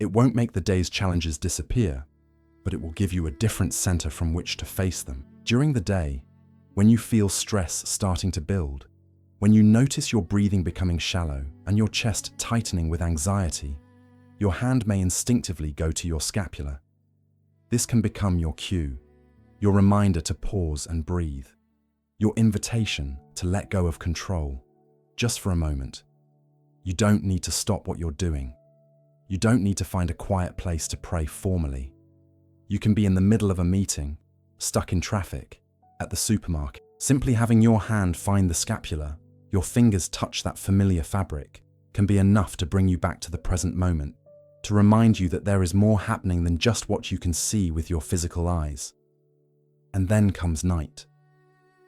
[SPEAKER 1] It won't make the day's challenges disappear, but it will give you a different center from which to face them. During the day, when you feel stress starting to build, when you notice your breathing becoming shallow and your chest tightening with anxiety, your hand may instinctively go to your scapula. This can become your cue, your reminder to pause and breathe, your invitation to let go of control, just for a moment. You don't need to stop what you're doing. You don't need to find a quiet place to pray formally. You can be in the middle of a meeting, stuck in traffic, at the supermarket. Simply having your hand find the scapula, your fingers touch that familiar fabric, can be enough to bring you back to the present moment, to remind you that there is more happening than just what you can see with your physical eyes. And then comes night.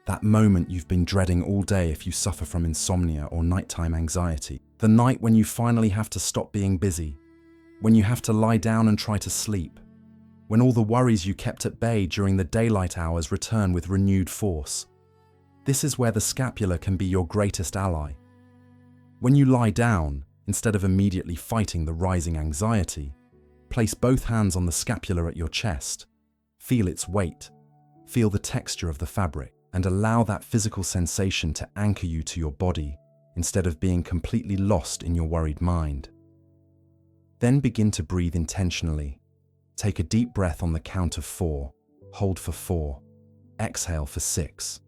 [SPEAKER 1] That moment you've been dreading all day if you suffer from insomnia or nighttime anxiety. The night when you finally have to stop being busy, when you have to lie down and try to sleep, when all the worries you kept at bay during the daylight hours return with renewed force. This is where the scapula can be your greatest ally. When you lie down, instead of immediately fighting the rising anxiety, place both hands on the scapula at your chest. Feel its weight, feel the texture of the fabric, and allow that physical sensation to anchor you to your body instead of being completely lost in your worried mind. Then begin to breathe intentionally. Take a deep breath on the count of 4, hold for 4, exhale for 6.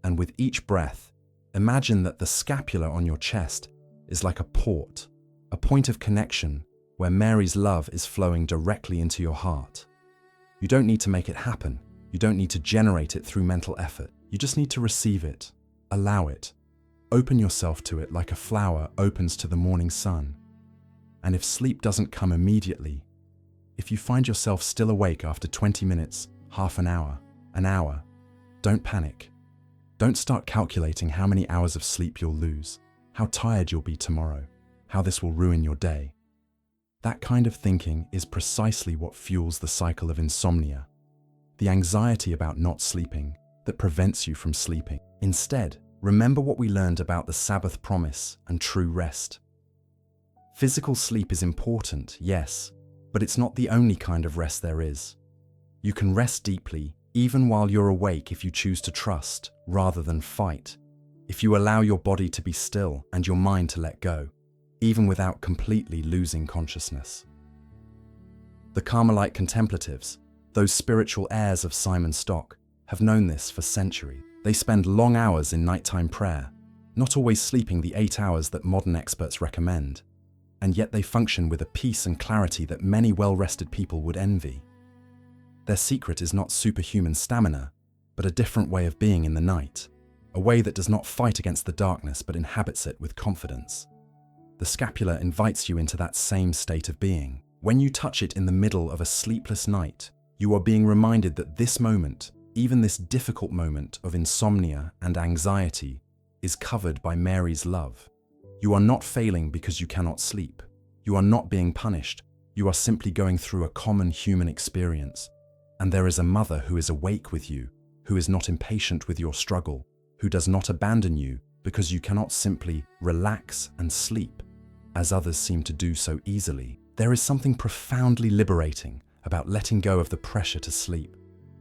[SPEAKER 1] And with each breath, imagine that the scapula on your chest is like a port, a point of connection where Mary's love is flowing directly into your heart. You don't need to make it happen. You don't need to generate it through mental effort. You just need to receive it, allow it, open yourself to it like a flower opens to the morning sun. And if sleep doesn't come immediately, if you find yourself still awake after 20 minutes, half an hour, don't panic. Don't start calculating how many hours of sleep you'll lose, how tired you'll be tomorrow, how this will ruin your day. That kind of thinking is precisely what fuels the cycle of insomnia, the anxiety about not sleeping that prevents you from sleeping. Instead, remember what we learned about the Sabbath promise and true rest. Physical sleep is important, yes, but it's not the only kind of rest there is. You can rest deeply, even while you're awake, if you choose to trust rather than fight, if you allow your body to be still and your mind to let go, even without completely losing consciousness. The Carmelite contemplatives, those spiritual heirs of Simon Stock, have known this for centuries. They spend long hours in nighttime prayer, not always sleeping the 8 hours that modern experts recommend, and yet they function with a peace and clarity that many well-rested people would envy. Their secret is not superhuman stamina, but a different way of being in the night, a way that does not fight against the darkness but inhabits it with confidence. The scapula invites you into that same state of being. When you touch it in the middle of a sleepless night, you are being reminded that this moment, even this difficult moment of insomnia and anxiety, is covered by Mary's love. You are not failing because you cannot sleep. You are not being punished. You are simply going through a common human experience. And there is a mother who is awake with you, who is not impatient with your struggle, who does not abandon you because you cannot simply relax and sleep, as others seem to do so easily. There is something profoundly liberating about letting go of the pressure to sleep.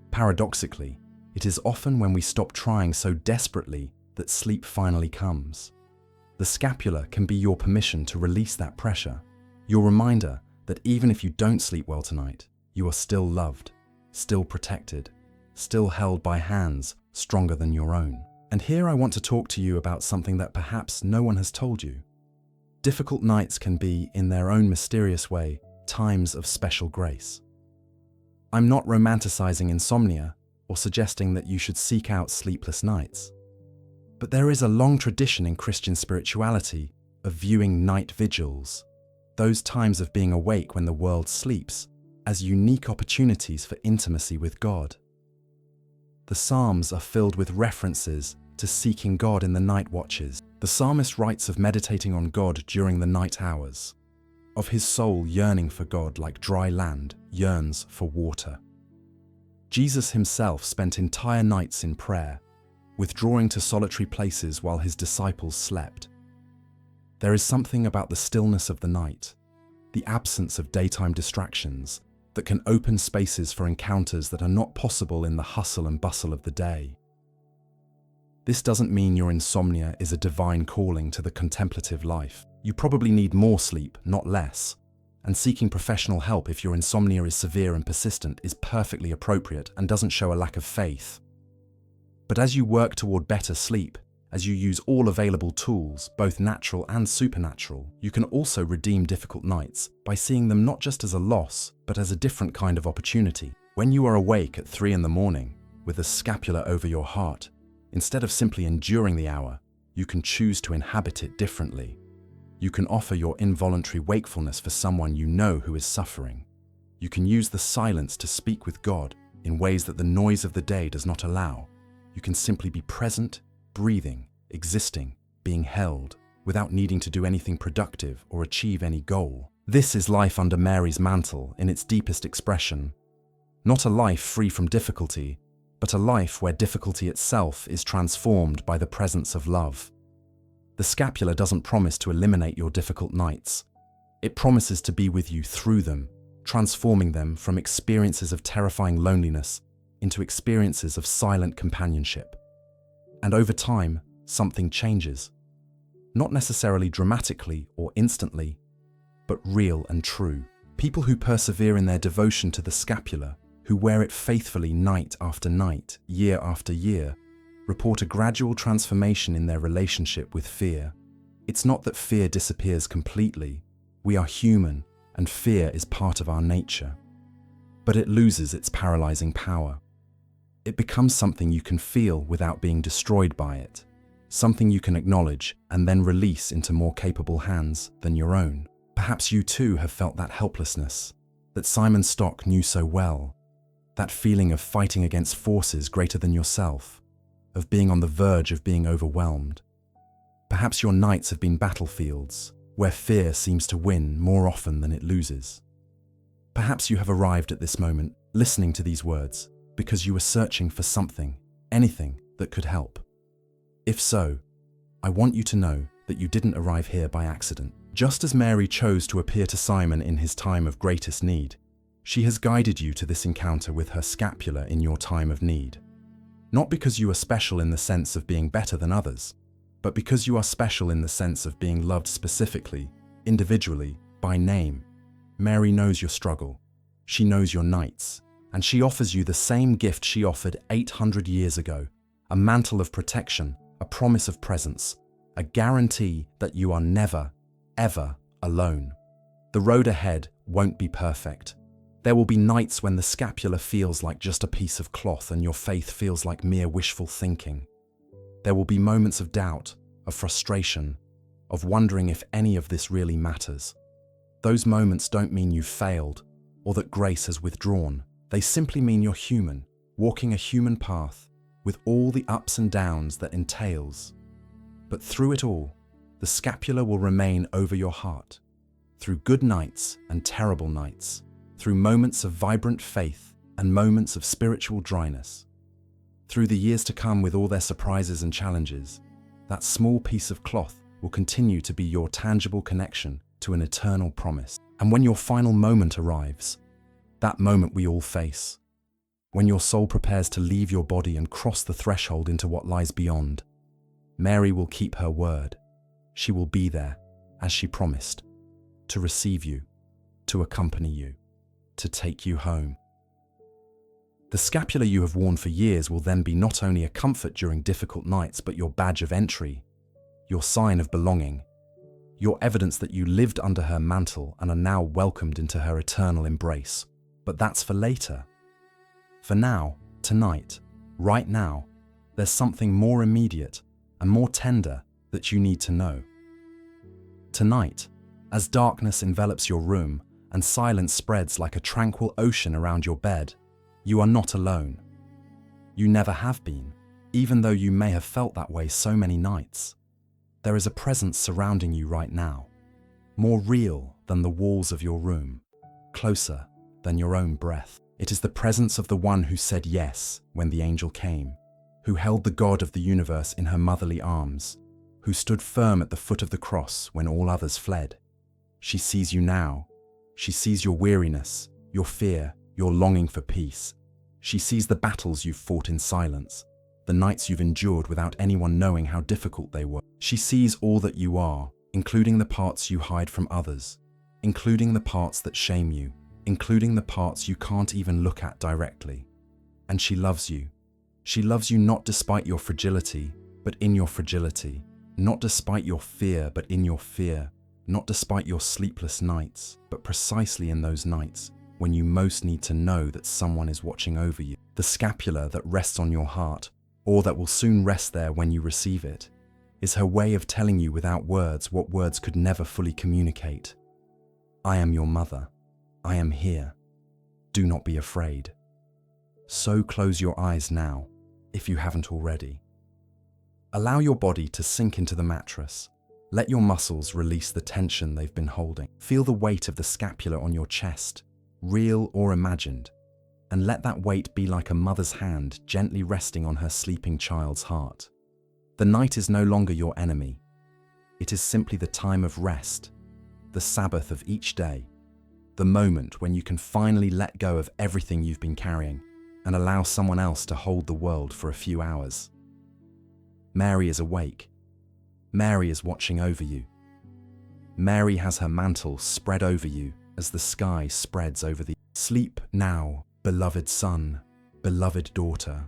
[SPEAKER 1] Paradoxically, it is often when we stop trying so desperately that sleep finally comes. The scapula can be your permission to release that pressure, your reminder that even if you don't sleep well tonight, you are still loved, still protected, still held by hands stronger than your own. And here I want to talk to you about something that perhaps no one has told you. Difficult nights can be, in their own mysterious way, times of special grace. I'm not romanticizing insomnia, or suggesting that you should seek out sleepless nights. But there is a long tradition in Christian spirituality of viewing night vigils, those times of being awake when the world sleeps, as unique opportunities for intimacy with God. The Psalms are filled with references to seeking God in the night watches. The psalmist writes of meditating on God during the night hours, of his soul yearning for God like dry land yearns for water. Jesus himself spent entire nights in prayer, withdrawing to solitary places while his disciples slept. There is something about the stillness of the night, the absence of daytime distractions, that can open spaces for encounters that are not possible in the hustle and bustle of the day. This doesn't mean your insomnia is a divine calling to the contemplative life. You probably need more sleep, not less. And seeking professional help if your insomnia is severe and persistent is perfectly appropriate and doesn't show a lack of faith. But as you work toward better sleep, as you use all available tools, both natural and supernatural, you can also redeem difficult nights by seeing them not just as a loss, but as a different kind of opportunity. When you are awake at 3 a.m, with a scapula over your heart, instead of simply enduring the hour, you can choose to inhabit it differently. You can offer your involuntary wakefulness for someone you know who is suffering. You can use the silence to speak with God in ways that the noise of the day does not allow. You can simply be present, breathing, existing, being held, without needing to do anything productive or achieve any goal. This is life under Mary's mantle in its deepest expression. Not a life free from difficulty, but a life where difficulty itself is transformed by the presence of love. The scapula doesn't promise to eliminate your difficult nights. It promises to be with you through them, transforming them from experiences of terrifying loneliness into experiences of silent companionship. And over time, something changes. Not necessarily dramatically or instantly, but real and true. People who persevere in their devotion to the scapula, who wear it faithfully night after night, year after year, report a gradual transformation in their relationship with fear. It's not that fear disappears completely. We are human, and fear is part of our nature. But it loses its paralyzing power. It becomes something you can feel without being destroyed by it, something you can acknowledge and then release into more capable hands than your own. Perhaps you too have felt that helplessness that Simon Stock knew so well, that feeling of fighting against forces greater than yourself, of being on the verge of being overwhelmed. Perhaps your nights have been battlefields where fear seems to win more often than it loses. Perhaps you have arrived at this moment listening to these words because you were searching for something, anything that could help. If so, I want you to know that you didn't arrive here by accident. Just as Mary chose to appear to Simon in his time of greatest need, she has guided you to this encounter with her scapula in your time of need. Not because you are special in the sense of being better than others, but because you are special in the sense of being loved specifically, individually, by name. Mary knows your struggle. She knows your nights, and she offers you the same gift she offered 800 years ago, a mantle of protection, a promise of presence, a guarantee that you are never, ever alone. The road ahead won't be perfect. There will be nights when the scapula feels like just a piece of cloth and your faith feels like mere wishful thinking. There will be moments of doubt, of frustration, of wondering if any of this really matters. Those moments don't mean you've failed or that grace has withdrawn. They simply mean you're human, walking a human path with all the ups and downs that entails. But through it all, the scapula will remain over your heart, through good nights and terrible nights, through moments of vibrant faith and moments of spiritual dryness. Through the years to come with all their surprises and challenges, that small piece of cloth will continue to be your tangible connection to an eternal promise. And when your final moment arrives, that moment we all face, when your soul prepares to leave your body and cross the threshold into what lies beyond, Mary will keep her word. She will be there, as she promised, to receive you, to accompany you, to take you home. The scapula you have worn for years will then be not only a comfort during difficult nights, but your badge of entry, your sign of belonging, your evidence that you lived under her mantle and are now welcomed into her eternal embrace. But that's for later. For now, tonight, right now, there's something more immediate and more tender that you need to know. Tonight, as darkness envelops your room and silence spreads like a tranquil ocean around your bed, you are not alone. You never have been, even though you may have felt that way so many nights. There is a presence surrounding you right now, more real than the walls of your room, closer than your own breath. It is the presence of the one who said yes when the angel came, who held the God of the universe in her motherly arms, who stood firm at the foot of the cross when all others fled. She sees you now. She sees your weariness, your fear, your longing for peace. She sees the battles you've fought in silence, the nights you've endured without anyone knowing how difficult they were. She sees all that you are, including the parts you hide from others, including the parts that shame you, including the parts you can't even look at directly. And she loves you. She loves you not despite your fragility, but in your fragility, not despite your fear, but in your fear, not despite your sleepless nights, but precisely in those nights when you most need to know that someone is watching over you. The scapula that rests on your heart, or that will soon rest there when you receive it, is her way of telling you without words what words could never fully communicate. I am your mother. I am here. Do not be afraid. So close your eyes now, if you haven't already. Allow your body to sink into the mattress. Let your muscles release the tension they've been holding. Feel the weight of the scapula on your chest, real or imagined, and let that weight be like a mother's hand gently resting on her sleeping child's heart. The night is no longer your enemy. It is simply the time of rest, the Sabbath of each day, the moment when you can finally let go of everything you've been carrying and allow someone else to hold the world for a few hours. Mary is awake. Mary is watching over you. Mary has her mantle spread over you as the sky spreads over the... Sleep now, beloved son, beloved daughter.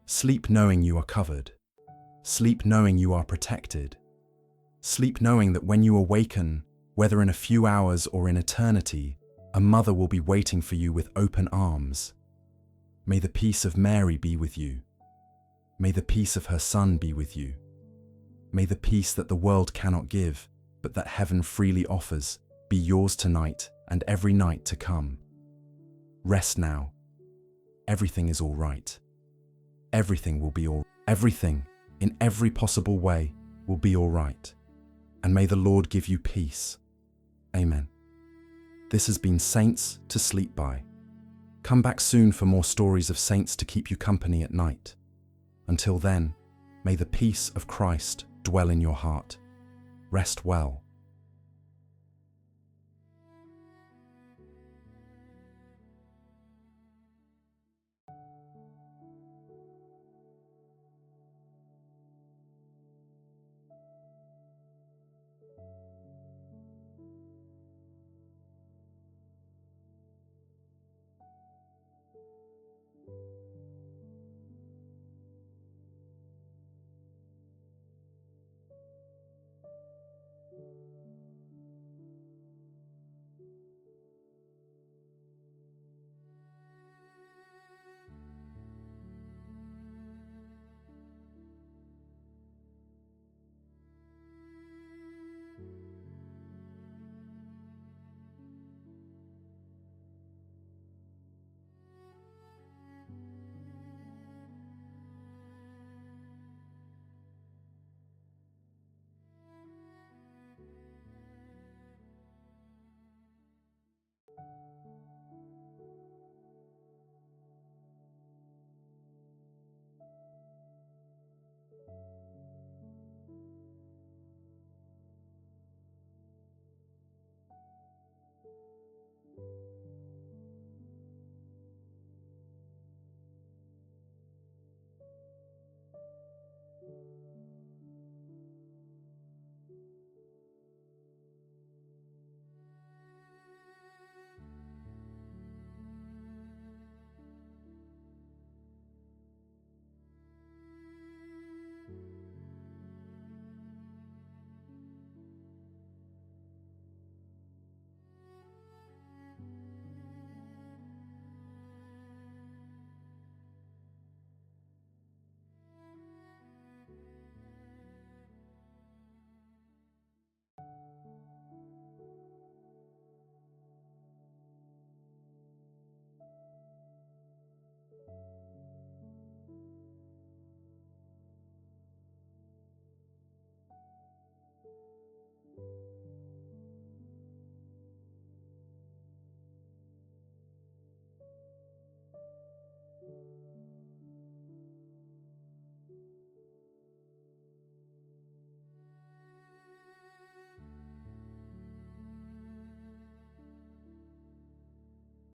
[SPEAKER 1] Sleep knowing you are covered. Sleep knowing you are protected. Sleep knowing that when you awaken, whether in a few hours or in eternity, a mother will be waiting for you with open arms. May the peace of Mary be with you. May the peace of her Son be with you. May the peace that the world cannot give, but that heaven freely offers, be yours tonight and every night to come. Rest now. Everything is all right. Everything will be all. Everything, in every possible way, will be all right. And may the Lord give you peace. Amen. This has been Saints to Sleep By. Come back soon for more stories of saints to keep you company at night. Until then, may the peace of Christ dwell in your heart. Rest well.